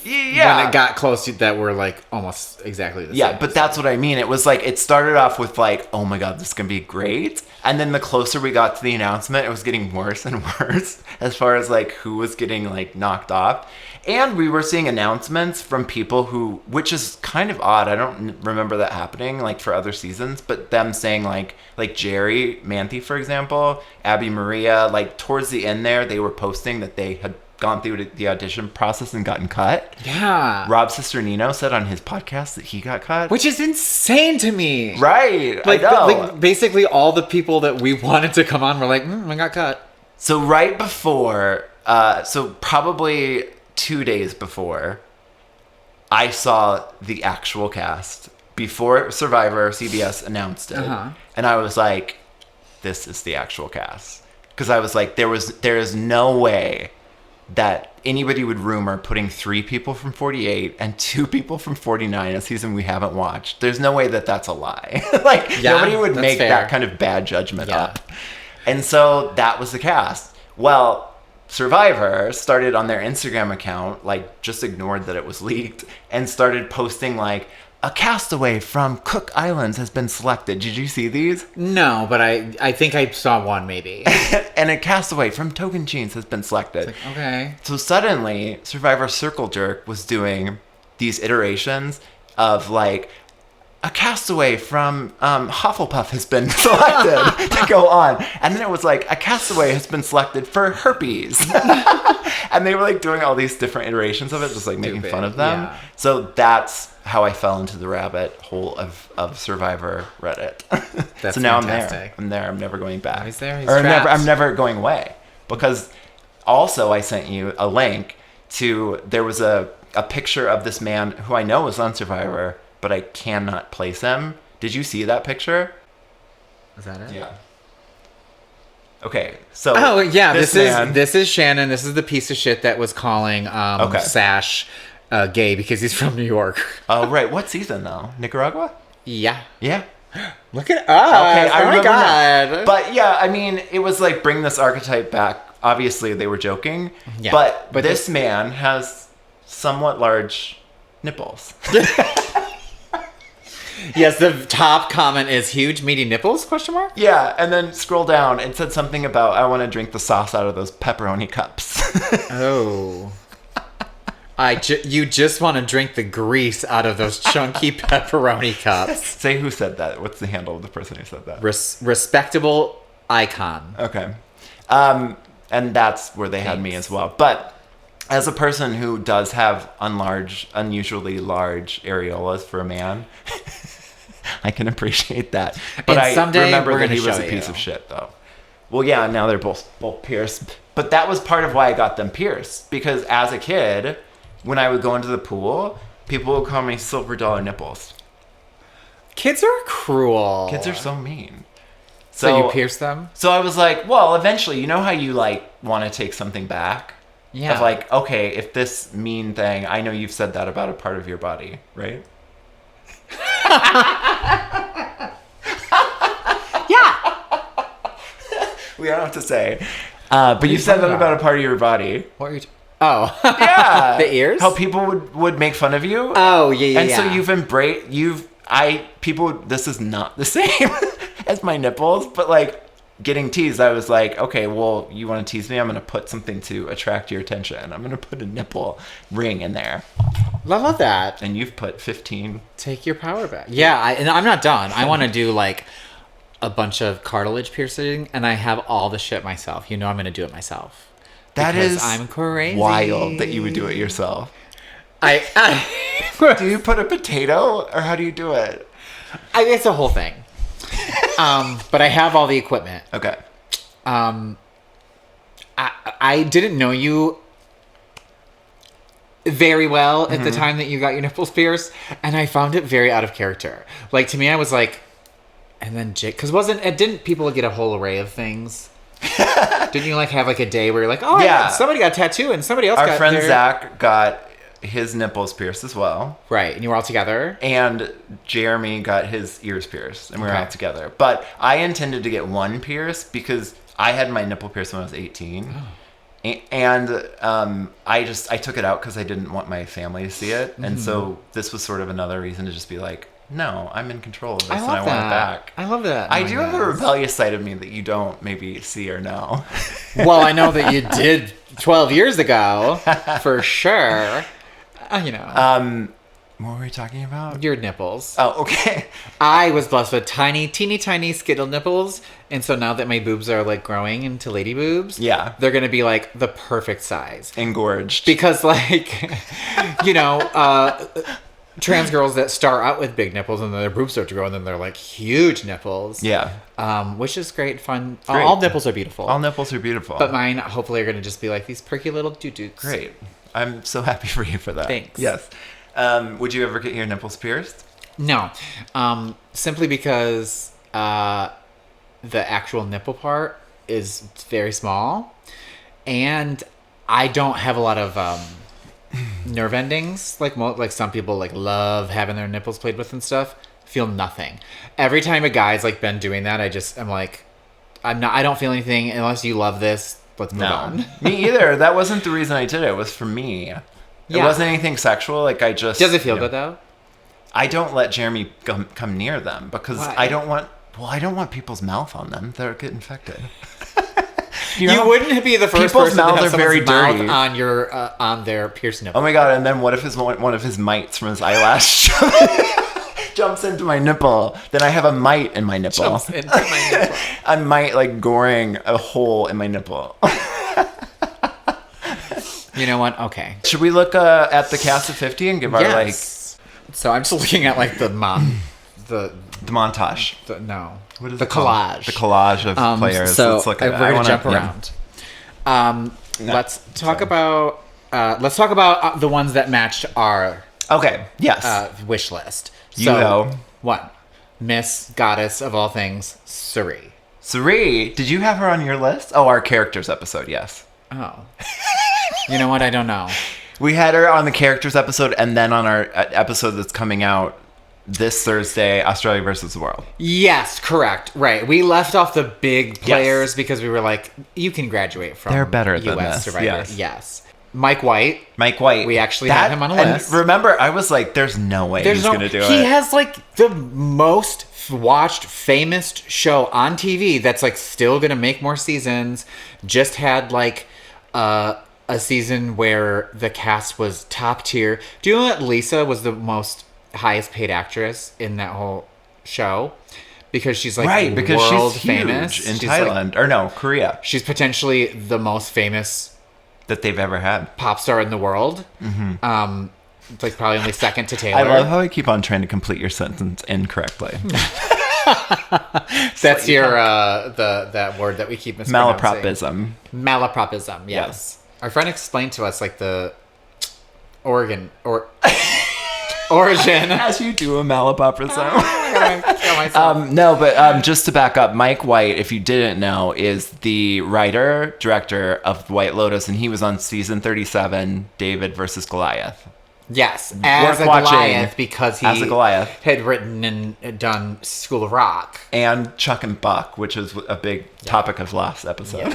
Yeah. When it got close to that were like almost exactly the same. Yeah, but that's what I mean. It was like, it started off with like, oh my God, this is going to be great. And then the closer we got to the announcement, it was getting worse and worse as far as like who was getting like knocked off. And we were seeing announcements from people who, which is kind of odd. I don't remember that happening like for other seasons, but them saying like Jerry Manthe, for example, Abby Maria, like towards the end there, they were posting that they had gone through the audition process and gotten cut. Yeah. Rob Cisternino said on his podcast that he got cut. Which is insane to me. Right. Like, I know. like basically all the people that we wanted to come on were like, I got cut. So right before, so probably 2 days before, I saw the actual cast. Before Survivor, CBS announced it. And I was like, this is the actual cast. Because I was like, there is no way that anybody would rumor putting 3 people from 48 and 2 people from 49, a season we haven't watched. There's no way that that's a lie. Nobody would make that kind of bad judgment up. And so that was the cast. Well, Survivor started on their Instagram account, like just ignored that it was leaked, and started posting like, a castaway from Cook Islands has been selected. Did you see these? No, but I think I saw one maybe. And a castaway from Tocantins has been selected. Like, okay. So suddenly, Survivor Circle Jerk was doing these iterations of like, a castaway from Hufflepuff has been selected to go on. And then it was like, a castaway has been selected for herpes. And they were like doing all these different iterations of it, just like making fun of them. Yeah. So that's how I fell into the rabbit hole of Survivor Reddit. That's so now fantastic. I'm there. I'm never going back. He's there. He's or trapped. I'm never going away. Because also I sent you a link to, there was a picture of this man who I know was on Survivor, but I cannot place him. Did you see that picture? Is that it? Yeah. Okay, so oh yeah, this is Shannon. This is the piece of shit that was calling Sash gay because he's from New York. Oh right, what season though? Nicaragua? Yeah. Look at us. Okay, I remember God. that. But yeah, I mean, it was like bring this archetype back. Obviously, they were joking. Yeah. But this man has somewhat large nipples. Yes, the top comment is huge meaty nipples, question mark? Yeah, and then scroll down and said something about I want to drink the sauce out of those pepperoni cups. Oh. You just want to drink the grease out of those chunky pepperoni cups. Say who said that. What's the handle of the person who said that? Respectable icon. Okay. And that's where they had me as well. But as a person who does have unusually large areolas for a man, I can appreciate that. But I remember that he was a piece of shit, though. Well, yeah, now they're both pierced. But that was part of why I got them pierced. Because as a kid, when I would go into the pool, people would call me silver dollar nipples. Kids are cruel. Kids are so mean. So you pierce them? So I was like, well, eventually, you know how you like want to take something back? Yeah. Of like, okay, if this mean thing, I know you've said that about a part of your body, right? Yeah. We don't have to say. But you said that about a part of your body. What are you... Oh. Yeah. The ears? How people would make fun of you. Oh, yeah. And so you've embraced... This is not the same as my nipples, but like getting teased, I was like, okay, well, you want to tease me? I'm going to put something to attract your attention. I'm going to put a nipple ring in there. Love that. And you've put 15. Take your power back. Yeah, and I'm not done. I want to do like a bunch of cartilage piercing, and I have all the shit myself. You know I'm going to do it myself. That because is I'm crazy. Wild that you would do it yourself. Do you put a potato, or how do you do it? It's a whole thing. But I have all the equipment. Okay. I didn't know you very well at the time that you got your nipples pierced, and I found it very out of character. Like, to me, I was like, and then Jake, because didn't people get a whole array of things? Didn't you like have like a day where you're like, oh yeah, somebody got a tattoo and somebody else got our friend Zach got his nipples pierced as well. Right, and you were all together? And Jeremy got his ears pierced, and we were all together. But I intended to get one pierced because I had my nipple pierced when I was 18. Oh. And I took it out because I didn't want my family to see it. And so this was sort of another reason to just be like, no, I'm in control of this, and I want it back. I love that. I do have a rebellious side of me that you don't maybe see or know. Well, I know that you did 12 years ago, for sure. You know. What were we talking about? Your nipples. Oh, okay. I was blessed with teeny tiny skittle nipples, and so now that my boobs are like growing into lady boobs, they're gonna be like the perfect size, engorged. Because like, you know, trans girls that start out with big nipples and then their boobs start to grow and then they're like huge nipples. Yeah. Which is great fun. Great. All nipples are beautiful. All nipples are beautiful. But mine hopefully are gonna just be like these perky little doo-doots. Great. I'm so happy for you for that. Thanks. Yes. Would you ever get your nipples pierced? No. Simply because the actual nipple part is very small. And I don't have a lot of nerve endings. Like some people like love having their nipples played with and stuff. Feel nothing. Every time a guy's like been doing that, I'm like, I don't feel anything unless you love this. Let's move on. Me either. That wasn't the reason I did it. It was for me. Yeah. It wasn't anything sexual. Like I just. Does it feel good though? I don't let Jeremy come near them because I don't want people's mouth on them. They'll get infected. You wouldn't be the first person to have someone's mouth on your on their pierced nipple. Oh my god! And then what if one of his mites from his eyelash jumps into my nipple? Then I have a mite in my nipple. Jumps into my nipple. A mite like goring a hole in my nipple. You know what? Okay. Should we look at the cast of 50 and give our like? So I'm just looking at like the montage. No. What is the collage? The collage of players. So let's look at we're gonna jump around. Let's talk about the ones that matched our wish list. So, what? Miss Goddess of all things, Suri. Suri, did you have her on your list? Oh, our characters episode, yes. Oh. You know what? I don't know. We had her on the characters episode, and then on our episode that's coming out this Thursday, Australia versus the World. Yes, correct. Right. We left off the big players because we were like, you can graduate from They're better US than this. Survivor. Yes. Mike White. We actually had him on a list. And remember, I was like, there's no way he's going to do it. He has like the most watched famous show on TV that's like still going to make more seasons. Just had like a a season where the cast was top tier. Do you know that Lisa was the most highest paid actress in that whole show? Because she's like because world she's huge famous in Thailand, or no, Korea. She's potentially the most famous that they've ever had pop star in the world. Like probably only second to Taylor. I love how I keep on trying to complete your sentence incorrectly. That's your that word that we keep mispronouncing. Malapropism, yes. Our friend explained to us like the origin. As you do a malapropism. No, but just to back up, Mike White, if you didn't know, is the writer, director of White Lotus, and he was on season 37, David versus Goliath. Yes, as a Goliath, because he as a Goliath. Had written and done School of Rock. And Chuck and Buck, which is a big topic of last episode.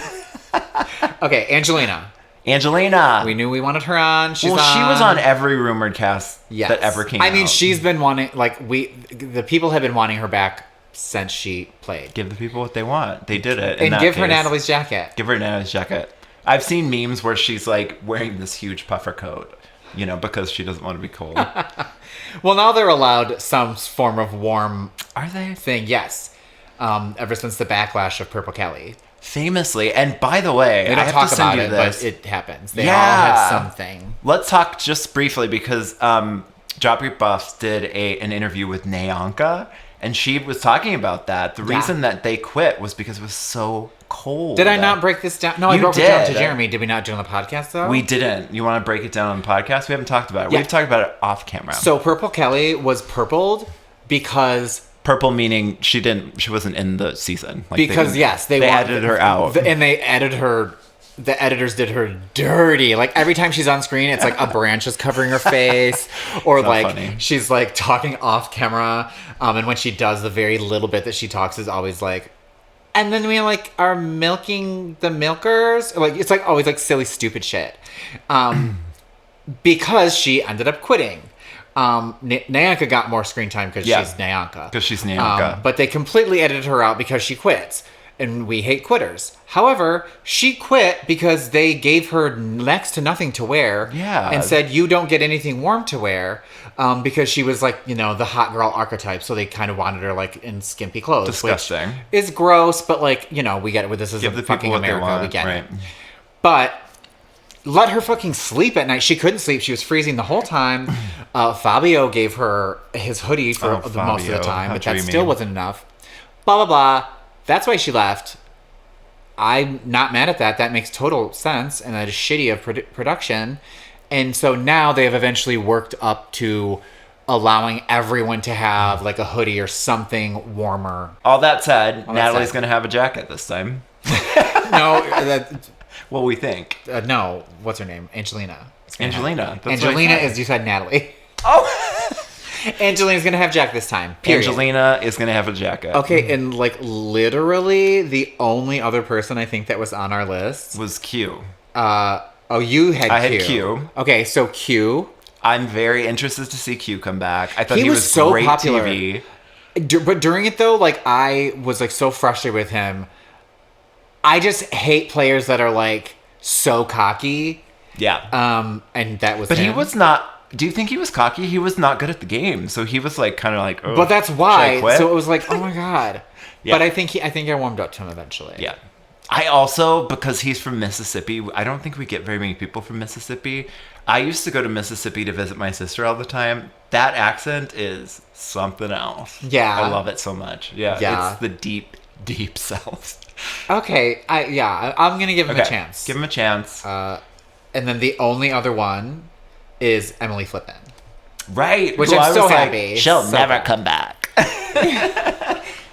Okay, Angelina. We knew we wanted her on. She was on every rumored cast that ever came out. I mean, she's been wanting, the people have been wanting her back since she played. Give the people what they want. They did it. And give her Natalie's jacket. Give her Natalie's jacket. I've seen memes where she's like wearing this huge puffer coat. Because she doesn't want to be cold. Well, now they're allowed some form of warm Are they? thing, yes. Ever since the backlash of Purple Kelly. Famously, and by the way, they don't I have talk to send about you it, this. But it happens. They all have something. Let's talk just briefly because Drop Your Buffs did an interview with Nayanka, and she was talking about that. The reason that they quit was because it was so cold. Did I not break this down? No, I broke it down to Jeremy. Did we not do it on the podcast, though? We didn't. You want to break it down on the podcast? We haven't talked about it. Yeah. We've talked about it off camera. So Purple Kelly was purpled because... Purple meaning she wasn't in the season. They edited her out. And they edited her... The editors did her dirty. Like, every time she's on screen, it's like a branch is covering her face. Or so like, funny. She's like talking off camera. And when she does, the very little bit that she talks is always like... And then we like are milking the milkers. Like, it's like always like silly, stupid shit. Because she ended up quitting. Nayanka got more screen time because she's Nayanka. But they completely edited her out because she quits. And we hate quitters. However, she quit because they gave her next to nothing to wear. Yeah. And said, you don't get anything warm to wear. Because she was like, the hot girl archetype. So they kind of wanted her like in skimpy clothes. Disgusting. Which is gross, but like, we get it. This is a fucking America. We get it. But let her fucking sleep at night. She couldn't sleep. She was freezing the whole time. Fabio gave her his hoodie for most of the time. But that still wasn't enough. Blah, blah, blah. That's why she left. I'm not mad at that. That makes total sense. And that is shitty of production. And so now they have eventually worked up to allowing everyone to have like a hoodie or something warmer. All that said, Natalie's going to have a jacket this time. No. Well, we think. No. What's her name? Angelina. Angelina. Angelina is, you said Natalie. Oh. Angelina's gonna have Jack this time. Period. Angelina is gonna have a jacket. Okay, and like literally the only other person I think that was on our list was Q. You had Q. I had Q. Okay, so Q. I'm very interested to see Q come back. I thought he was so great popular. TV. But during it though, like I was like so frustrated with him. I just hate players that are like so cocky. Yeah. And that was But him. he was not. Do you think he was cocky? He was not good at the game, so he was like kind of like. Oh, but that's why. So it was like, oh my god. Yeah. But I think I warmed up to him eventually. Yeah. I also, because he's from Mississippi, I don't think we get very many people from Mississippi. I used to go to Mississippi to visit my sister all the time. That accent is something else. Yeah. I love it so much. Yeah. It's the deep, deep South. Okay. I'm gonna give him a chance. Give him a chance. And then the only other one is Emily Flippin. Right. Which I'm so happy. She'll never come back.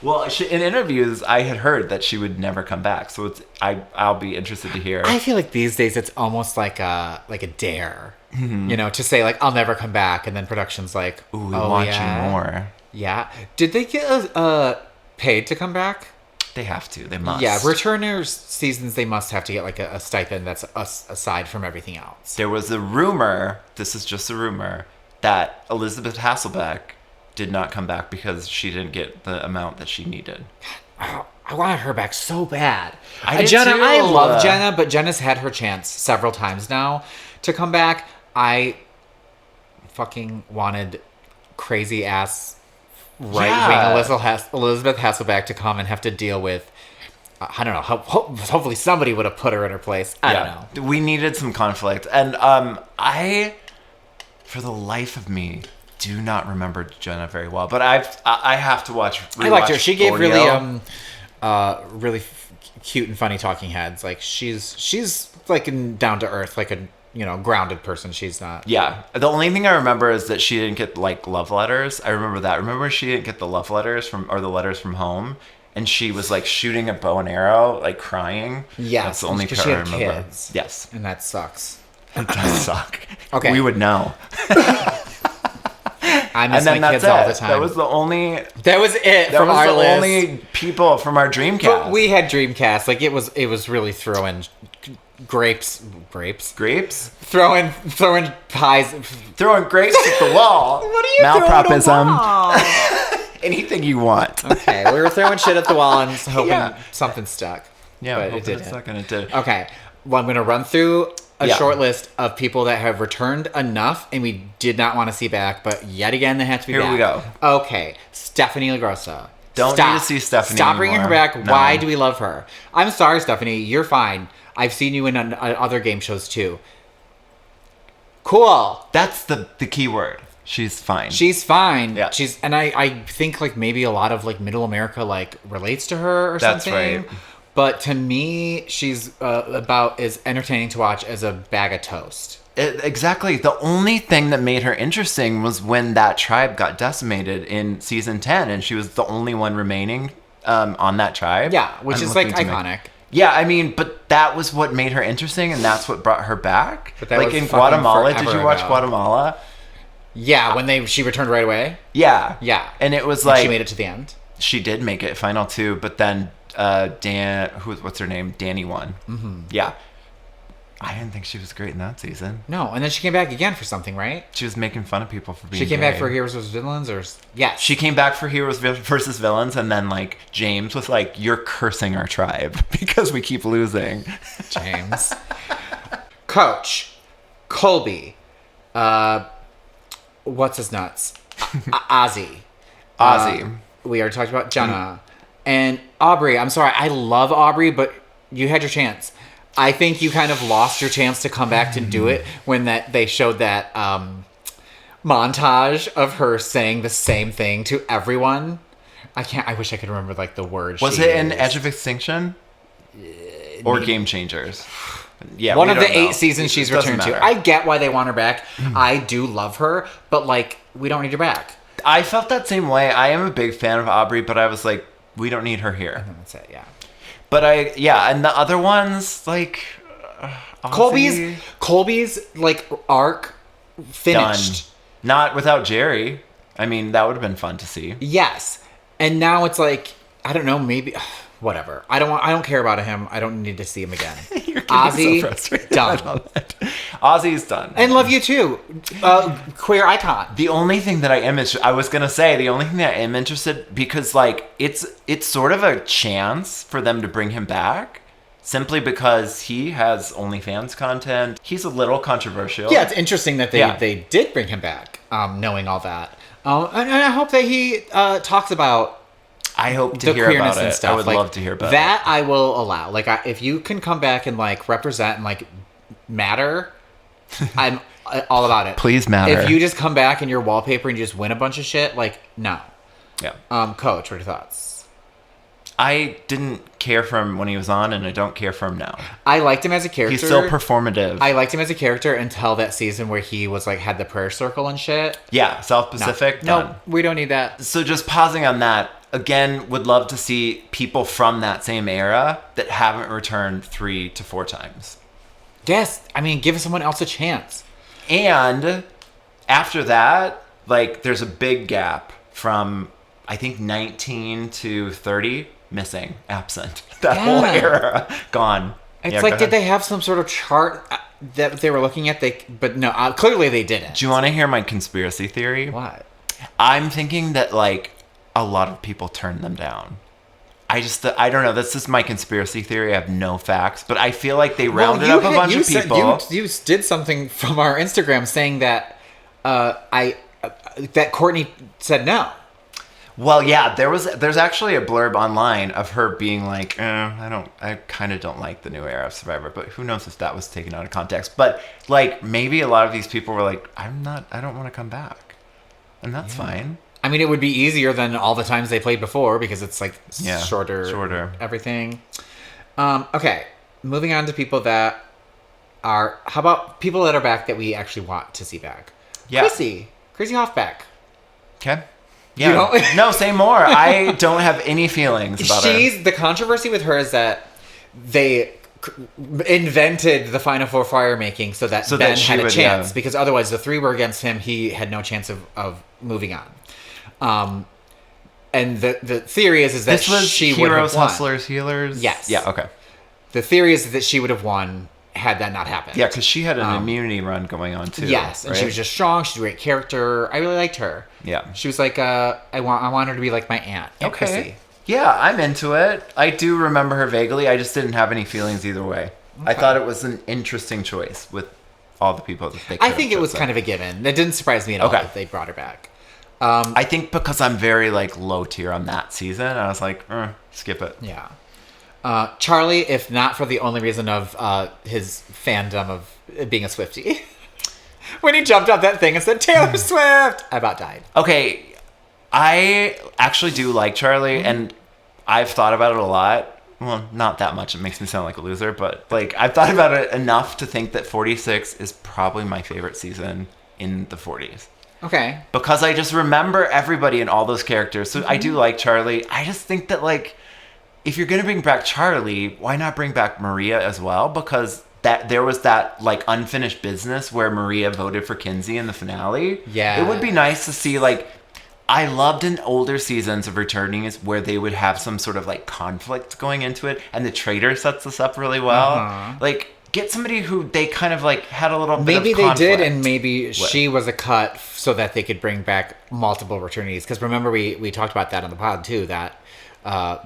Well, in interviews, I had heard that she would never come back. So I'll be interested to hear. I feel like these days it's almost like a dare. Mm-hmm. To say like, I'll never come back. And then production's like, ooh, we want you more. Yeah. Did they get paid to come back? They have to. They must. Yeah, returners seasons, they must have to get like a stipend that's aside from everything else. There was a rumor, this is just a rumor, that Elizabeth Hasselbeck did not come back because she didn't get the amount that she needed. I wanted her back so bad. I did Jenna, too. I love Jenna, but Jenna's had her chance several times now to come back. I fucking wanted crazy ass right-wing Elizabeth Hasselbeck to come and have to deal with, I don't know, hopefully somebody would have put her in her place. I don't know. We needed some conflict. And I, for the life of me, do not remember Jenna very well. But I have to watch. I liked her. She gave Oreo. really cute and funny talking heads. Like she's like down to earth, like a grounded person. She's not. Yeah. The only thing I remember is that she didn't get like love letters. I remember that. Remember she didn't get the love letters or the letters from home, and she was like shooting a bow and arrow, like crying. Yeah, that's the only part I remember. Kids. Yes, and that sucks. It does suck. Okay, we would know. I miss my kids all the time. That was the only. That was it that from was our the list. only people from our Dreamcast. But we had Dreamcast. Like it was really throwing grapes. Throwing pies. Throwing grapes at the wall. What are you Malapropism. Anything you want. Okay, we were throwing shit at the wall and hoping something stuck. Yeah, but it didn't. It did. Okay, well, I'm going to run through a short list of people that have returned enough and we did not want to see back, but yet again they have to be back. Here we go. Okay, Stephanie LaGrossa. Don't need to see Stephanie Stop bringing anymore. her back. No. Why do we love her? I'm sorry, Stephanie. You're fine. I've seen you in other game shows too. Cool. That's the key word. She's fine. She's fine. Yeah. I think like maybe a lot of like middle America like relates to her or something. That's right. But to me, she's about as entertaining to watch as a bag of toast. Exactly. The only thing that made her interesting was when that tribe got decimated in season 10, and she was the only one remaining on that tribe. Yeah, which is like iconic. Yeah, I mean, but that was what made her interesting, and that's what brought her back. But that like was in Guatemala, did you watch ago. Guatemala? Yeah, when she returned right away. Yeah. Yeah. And it was and like she made it to the end. She did make it final two, but then what's her name? Danny won. Mm-hmm. Yeah. I didn't think she was great in that season. No, and then she came back again for something, right? She was making fun of people for being She came gay. back for Heroes vs. Villains, or yes. She came back for Heroes vs. Villains, and then like James was like, "You're cursing our tribe because we keep losing." James, Coach, Colby, what's his nuts? Ozzy. We already talked about Jenna and Aubrey. I'm sorry, I love Aubrey, but you had your chance. I think you kind of lost your chance to come back to do it when they showed that montage of her saying the same thing to everyone. I wish I could remember like the words. Was it in Edge of Extinction or Game Changers? Yeah, one of the 8 seasons she's returned matter. to. I get why they want her back. I do love her, but like we don't need her back. I felt that same way. I am a big fan of Aubrey, but I was like, we don't need her here. And that's it. Yeah. But and the other ones, like Colby's like arc finished. Done. Not without Jerry. I mean, that would have been fun to see. Yes. And now it's like, I don't know, maybe whatever. I don't care about him. I don't need to see him again. Ozzy, so done. Ozzy's done. And love you too. Queer icon. The only thing that I am interested because like it's sort of a chance for them to bring him back simply because he has OnlyFans content. He's a little controversial. Yeah, it's interesting that they did bring him back, knowing all that. And I hope that he talks about I hope to hear about it. Stuff. I would love to hear about that. I will allow. Like, if you can come back and like represent and like matter, I'm all about it. Please matter. If you just come back and your wallpaper and you just win a bunch of shit, like no. Yeah. Coach, what are your thoughts? I didn't care for him when he was on, and I don't care for him now. I liked him as a character. He's so performative. I liked him as a character until that season where he was like had the prayer circle and shit. Yeah, South Pacific. No, we don't need that. So just pausing on that. Again, would love to see people from that same era that haven't returned 3 to 4 times. Yes, I mean, give someone else a chance. And after that, like, there's a big gap from, I think, 19 to 30, missing, absent. That whole era, gone. It's like, did they have some sort of chart that they were looking at? But no, clearly they didn't. Do you want to hear my conspiracy theory? What? I'm thinking that, like, a lot of people turned them down. I don't know. That's just my conspiracy theory. I have no facts, but I feel like they rounded up a bunch of people. You did something from our Instagram saying that that Courtney said no. Well, yeah, there's actually a blurb online of her being like, I kind of don't like the new era of Survivor, but who knows if that was taken out of context. But like maybe a lot of these people were like, I don't want to come back, and that's fine. I mean, it would be easier than all the times they played before because it's like shorter everything. Okay, moving on to people that are. How about people that are back that we actually want to see back? Yeah, Chrissy Hoffbeck. Okay. Yeah. No, say more. I don't have any feelings about her. The controversy with her is that they invented the Final Four fire making so that Ben had a chance. Because otherwise the 3 were against him. He had no chance of moving on. And the theory is that she would have won. Heroes, Hustlers, Healers? Yes. Yeah, okay. The theory is that she would have won had that not happened. Yeah, because she had an immunity run going on too. Yes, and she was just strong. She's a great character. I really liked her. Yeah, she was like, I want her to be like my aunt. Aunt Chrissy. Yeah, I'm into it. I do remember her vaguely. I just didn't have any feelings either way. Okay. I thought it was an interesting choice with all the people that they. I think it was kind of a given. It didn't surprise me at all that they brought her back. I think because I'm very like low tier on that season, I was like, skip it. Yeah. Charlie, if not for the only reason of his fandom of being a Swiftie. When he jumped off that thing and said, Taylor Swift! I about died. Okay, I actually do like Charlie, and I've thought about it a lot. Well, not that much. It makes me sound like a loser, but like I've thought about it enough to think that 46 is probably my favorite season in the 40s. Okay. Because I just remember everybody and all those characters. So I do like Charlie. I just think that like, if you're going to bring back Charlie, why not bring back Maria as well? Because there was that like unfinished business where Maria voted for Kinsey in the finale. Yeah. It would be nice to see like, I loved in older seasons of Returning is where they would have some sort of like conflict going into it. And the traitor sets this up really well. Like, get somebody who they kind of like had a little bit of conflict. Maybe they did, and maybe she was a cut so that they could bring back multiple returnees. Because remember, we talked about that on the pod too, that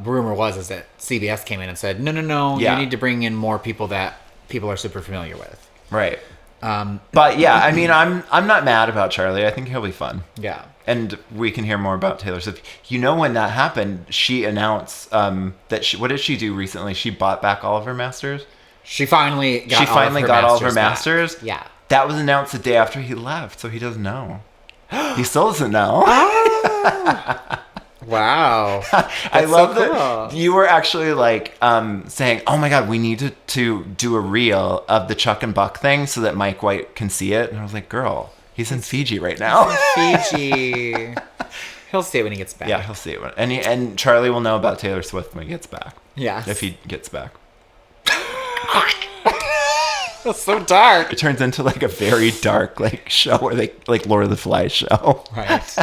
rumor was that CBS came in and said, no, you need to bring in more people that people are super familiar with. Right. But yeah, I mean, I'm not mad about Charlie. I think he'll be fun. Yeah. And we can hear more about Taylor Swift. You know, when that happened, she announced that what did she do recently? She bought back all of her masters. She finally got all of her masters. Yeah. That was announced the day after he left, so he doesn't know. He still doesn't know. Oh. Wow. I love that you were actually like saying, oh my God, we need to do a reel of the Chuck and Buck thing so that Mike White can see it. And I was like, girl, he's in Fiji right now. Fiji. He'll see it when he gets back. Yeah, he'll see it. And Charlie will know about Taylor Swift when he gets back. Yeah. If he gets back. That's so dark. It turns into like a very dark like show where they like Lord of the Flies show. Right.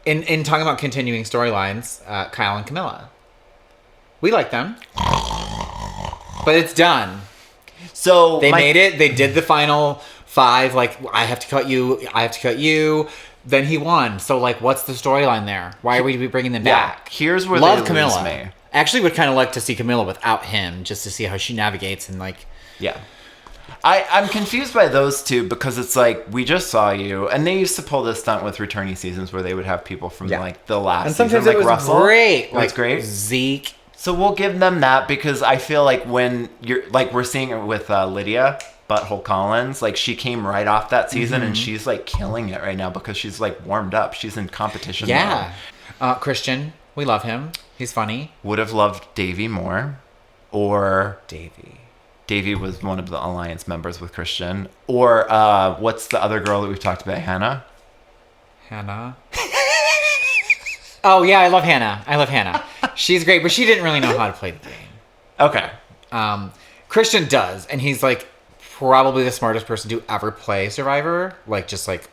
In talking about continuing storylines, Kyle and Camilla. We like them. But it's done. So they made it. They did the final 5. Like, I have to cut you. Then he won. So, like, what's the storyline there? Why are we bringing them back? Here's where Love they Camilla. lose me. Actually would kind of like to see Camilla without him, just to see how she navigates and, like... Yeah. I'm confused by those two because it's like, we just saw you. And they used to pull this stunt with returning seasons where they would have people from, like, the last and sometimes season. It was Russell. great. Like, great. Zeke. So we'll give them that because I feel like when you're... Like, we're seeing it with Lydia... Butthole Collins, like she came right off that season and she's like killing it right now because she's like warmed up. She's in competition. Yeah. Christian, we love him. He's funny. Would have loved Davey more, or Davey was one of the alliance members with Christian, or what's the other girl that we've talked about? Hannah. Oh yeah, I love Hannah. She's great, but she didn't really know how to play the game. Okay. Christian does, and he's like probably the smartest person to ever play Survivor, like just like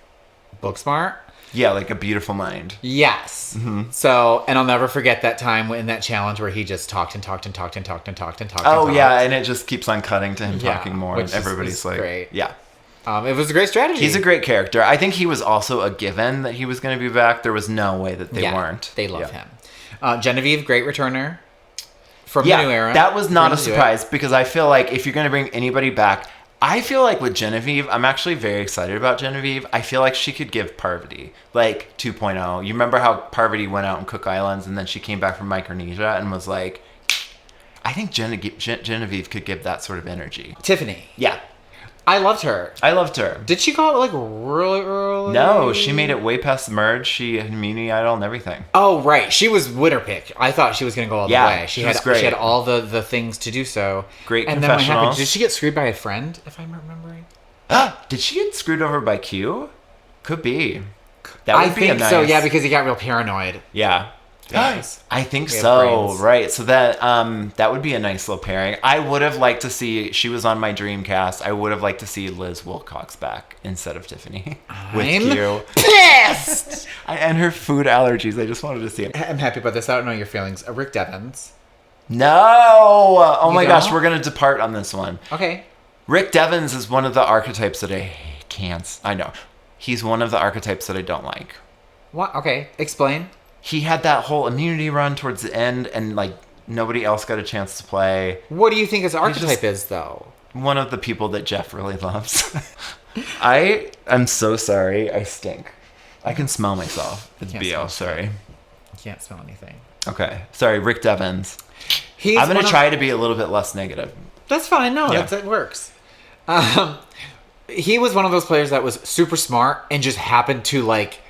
book smart. Yeah, like a beautiful mind. Yes. Mm-hmm. So, and I'll never forget that time in that challenge where he just talked. Oh yeah, and it just keeps on cutting to him talking more, and everybody's like, great. Yeah. It was a great strategy. He's a great character. I think he was also a given that he was going to be back. There was no way that they weren't. They love him. Genevieve, great returner. from the new era. That was not a surprise because I feel like if you're going to bring anybody back, I feel like with Genevieve, I'm actually very excited about Genevieve. I feel like she could give Parvati, like 2.0. You remember how Parvati went out in Cook Islands and then she came back from Micronesia and was like, I think Genevieve could give that sort of energy. Tiffany. Yeah. I loved her. Did she call it like really early? No, she made it way past the merge. She had Meaty Idol and everything. Oh, right. She was winner pick. I thought she was going to go all the way. She had all the things to do so. Great and confessional. Then what happened? Did she get screwed by a friend, if I'm remembering? Did she get screwed over by Q? Could be. That would be think so, yeah, because he got real paranoid. Yeah. Guys. I think so, right. So that would be a nice little pairing. I would have liked to see, she was on my dream cast, I would have liked to see Liz Wilcox back instead of Tiffany. With Q. Pissed! And her food allergies, I just wanted to see it. I'm happy about this. I don't know your feelings. Rick Devens. No! Oh my gosh, we're going to depart on this one. Okay. Rick Devens is one of the archetypes that I know. He's one of the archetypes that I don't like. What? Okay, explain. He had that whole immunity run towards the end, and like nobody else got a chance to play. What do you think his archetype is, though? One of the people that Jeff really loves. I am so sorry. I stink. I can smell myself. It's BL. Sorry. I can't smell anything. Okay. Sorry, Rick Devens. I'm going to try to be a little bit less negative. That's fine. No, it works. He was one of those players that was super smart and just happened to like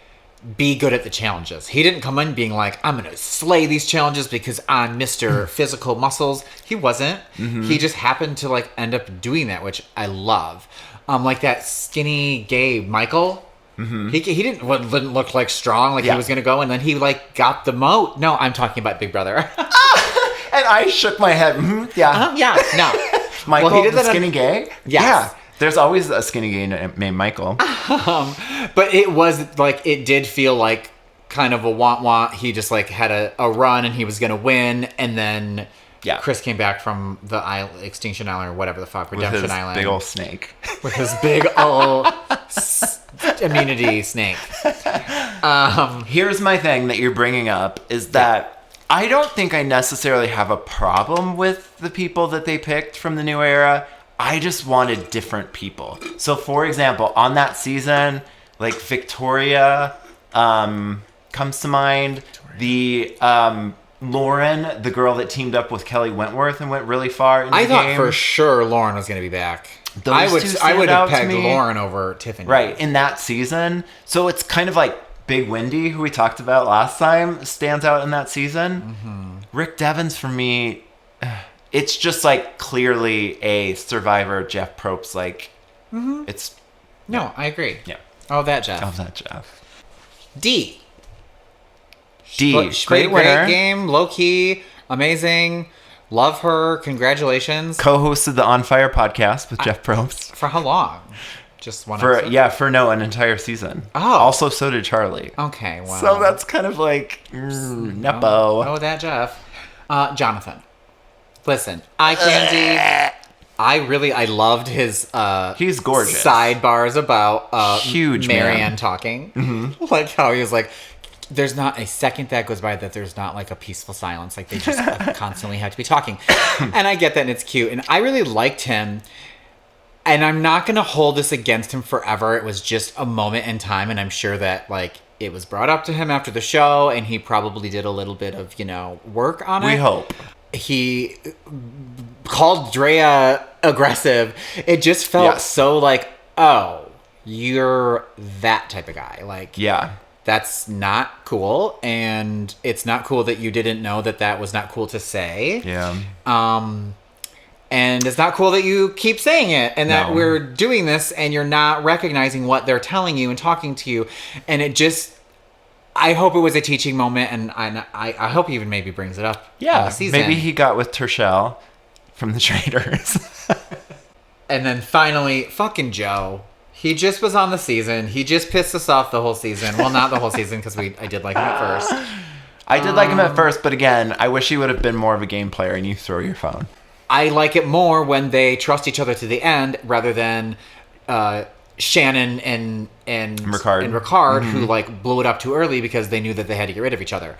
be good at the challenges. He didn't come in being like, I'm going to slay these challenges because I'm Mr. Physical Muscles. He wasn't. Mm-hmm. He just happened to like end up doing that, which I love. Like that skinny gay Michael. Mm-hmm. He didn't look like strong, like he was going to go, and then he like got the moat. No, I'm talking about Big Brother. And I shook my head. Mm-hmm. Yeah. Yeah. No. Michael, he did the skinny gay? Yes. Yeah. There's always a skinny gay named Michael. But it was like, it did feel like kind of a want. He just like had a run and he was going to win. And then Chris came back from the Extinction Island or whatever the fuck, Redemption Island. With his big old snake. With his big old immunity snake. Here's my thing that you're bringing up is that I don't think I necessarily have a problem with the people that they picked from the new era. I just wanted different people. So, for example, on that season, like Victoria comes to mind. The Lauren, the girl that teamed up with Kelly Wentworth and went really far in the game. I thought for sure Lauren was going to be back. I would have pegged Lauren over Tiffany. Right, in that season. So it's kind of like Big Windy, who we talked about last time, stands out in that season. Mm-hmm. Rick Devens, for me... It's just like clearly a Survivor Jeff Probst. Like, it's. No, I agree. Yeah. Oh, that Jeff. D. Great winner. Great game. Low key. Amazing. Love her. Congratulations. Co-hosted the On Fire podcast with Jeff Probst. For how long? Just one episode? An entire season. Oh. Also, so did Charlie. Okay, wow. So that's kind of like, nepo. Oh, that Jeff. Jonathan. Listen, eye candy. I loved his he's gorgeous sidebars about huge Marianne man. talking. Mm-hmm. Like how he was like, there's not a second that goes by that there's not like a peaceful silence. Like they just constantly have to be talking. And I get that and it's cute. And I really liked him. And I'm not gonna hold this against him forever. It was just a moment in time, and I'm sure that like it was brought up to him after the show and he probably did a little bit of, work on it. We hope. He called Drea aggressive. It just felt so like, oh, you're that type of guy. Like, that's not cool. And it's not cool that you didn't know that was not cool to say. Yeah. And it's not cool that you keep saying it and that we're doing this and you're not recognizing what they're telling you and talking to you. And it just... I hope it was a teaching moment, and I hope he even maybe brings it up. Yeah, season. Maybe he got with Tershel from the Traders. And then finally, fucking Joe. He just was on the season. He just pissed us off the whole season. Well, not the whole season, because I did like him at first. I did like him at first, but again, I wish he would have been more of a game player and you throw your phone. I like it more when they trust each other to the end, rather than... Shannon and Ricard, who like blew it up too early because they knew that they had to get rid of each other.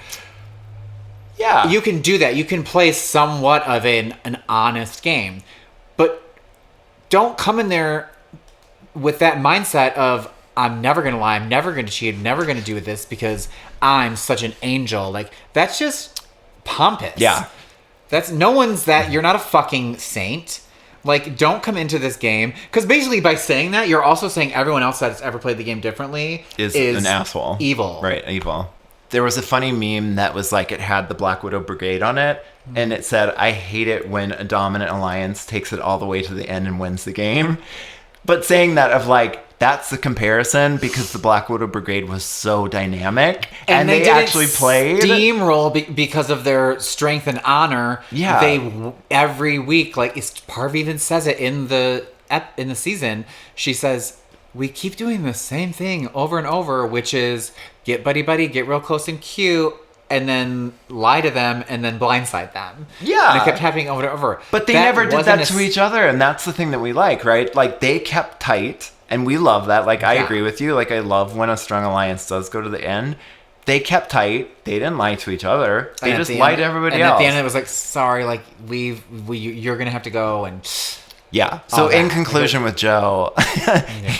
Yeah. You can do that. You can play somewhat of an honest game. But don't come in there with that mindset of, I'm never going to lie, I'm never going to cheat, I'm never going to do this because I'm such an angel. Like, that's just pompous. Yeah. That's, no one's that, you're not a fucking saint. Like, don't come into this game. Because basically by saying that, you're also saying everyone else that's ever played the game differently is an asshole. Evil. Right, evil. There was a funny meme that was like, it had the Black Widow Brigade on it, and it said, I hate it when a dominant alliance takes it all the way to the end and wins the game. But saying that of like, that's the comparison because the Black Widow Brigade was so dynamic and they actually played steamroll because of their strength and honor. Yeah, they every week, like Parv even says it in the season. She says, we keep doing the same thing over and over, which is get buddy, get real close and cute, and then lie to them, and then blindside them. Yeah. And it kept happening over and over. But they never did that to each other, and that's the thing that we like, right? Like, they kept tight, and we love that. Like, I agree with you. Like, I love when a strong alliance does go to the end. They kept tight. They didn't lie to each other. They just lied to everybody else. And at the end, it was like, sorry, like, you're going to have to go, and... Yeah. So in conclusion with Joe,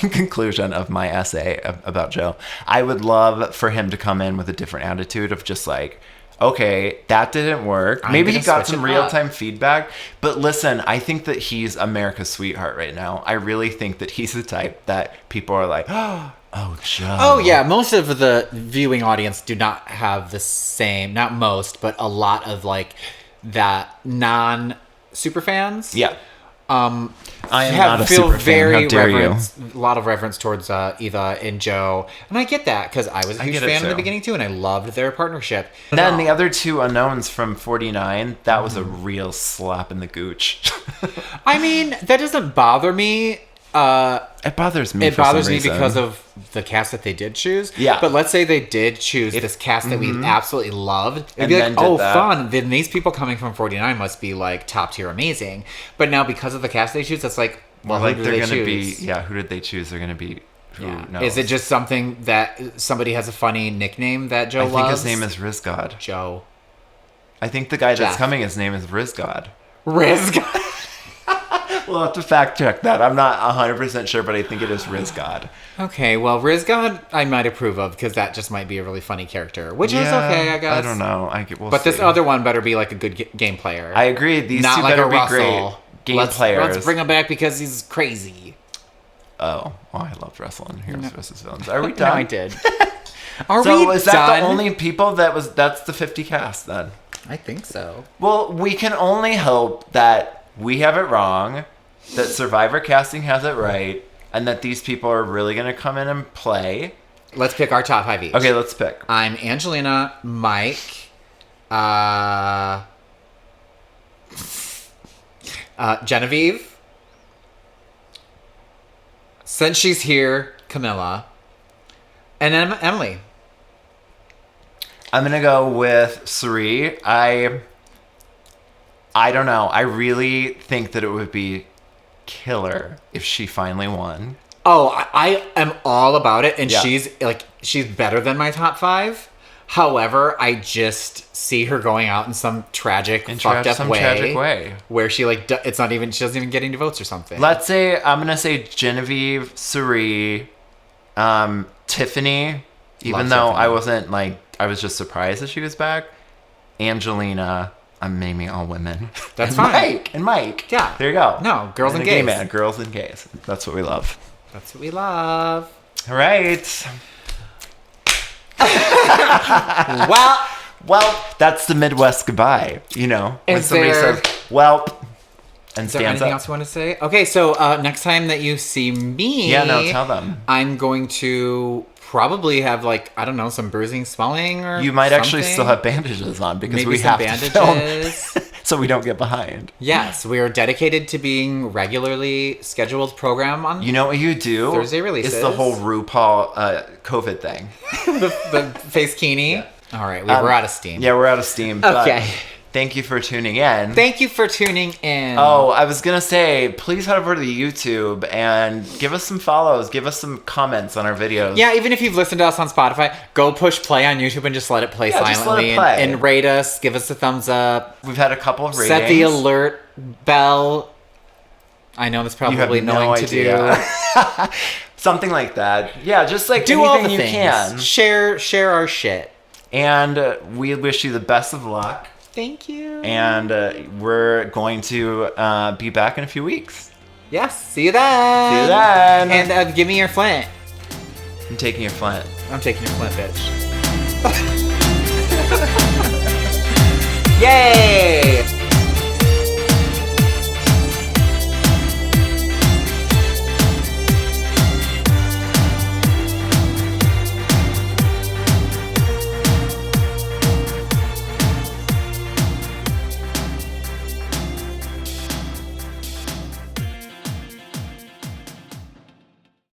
in conclusion of my essay about Joe, I would love for him to come in with a different attitude of just like, okay, that didn't work. Maybe he got some real-time feedback. But listen, I think that he's America's sweetheart right now. I really think that he's the type that people are like, oh, Joe. Oh, yeah. Most of the viewing audience do not have the same, not most, but a lot of like that non-super fans. Yeah. I am not a super fan. How dare you? A lot of reverence towards Eva and Joe, and I get that because I was a huge fan in the beginning too, and I loved their partnership. And then the other two unknowns from 49, that was a real slap in the gooch. I mean, that doesn't bother me. It bothers me. It bothers me because of the cast that they did choose. Yeah. But let's say they did choose this cast that we absolutely loved. It'd be like, oh, fun. Then these people coming from 49 must be like top tier amazing. But now because of the cast they choose, it's like, well, like who they're did they going to choose? be, who did they choose? They're going to be, who knows? Is it just something that somebody has a funny nickname that Joe loves? I think his name is Rizgod. Joe. I think the guy that's coming, his name is Rizgod. Rizgod. We'll have to fact check that. I'm not 100% sure, but I think it is Rizgod. Okay, well, Rizgod I might approve of because that just might be a really funny character, which is okay, I guess. I don't know. We'll see. This other one better be like a good game player. I agree. These not two like better a be Russell. Great game players. Let's bring him back because he's crazy. Oh, well, I loved wrestling Heroes vs. Villains. Are we done? No, I did. Are we so is that done? the only people that's the 50 cast then? I think so. Well, we can only hope that we have it wrong, that Survivor Casting has it right, and that these people are really going to come in and play. Let's pick our top 5 each. Okay, let's pick. I'm Angelina, Mike, Genevieve. Since she's here, Camilla. And Emily. I'm going to go with Suri. I don't know. I really think that it would be killer if she finally won. Oh, I am all about it, and she's better than my top 5. However, I just see her going out in some tragic, fucked up way, where she she doesn't even get any votes or something. Let's say I'm gonna say Genevieve, Suri, Tiffany. Even though Tiffany. I wasn't I was just surprised that she was back. Angelina. I'm naming all women. That's fine. Mike. Yeah. There you go. No, girls and gays. Gay man, girls and gays. That's what we love. That's what we love. All right. Well, that's the Midwest goodbye. You know, when somebody says, well, and stands up. Is there anything else you want to say? Okay, so next time that you see me... Yeah, no, tell them. I'm going to... probably have some bruising, swelling, or you might something. Actually still have bandages on because maybe we some have bandages. to film so we don't get behind. Yes, we are dedicated to being regularly scheduled program on. You know what you do? Thursday releases. It's the whole RuPaul COVID thing. the face kini. Yeah. All right, we're out of steam. Yeah, we're out of steam. Okay. thank you for tuning in. Thank you for tuning in. Oh, I was going to say, please head over to the YouTube and give us some follows. Give us some comments on our videos. Yeah, even if you've listened to us on Spotify, go push play on YouTube and just let it play silently. Just let it play. And rate us. Give us a thumbs up. We've had a couple of ratings. Set the alert bell. I know that's probably annoying to do. Something like that. Yeah, just like do all the things. Can. Share our shit. And we wish you the best of luck. Thank you. And we're going to be back in a few weeks. Yes. See you then. And give me your flint. I'm taking your flint. I'm taking your flint, bitch. Yay!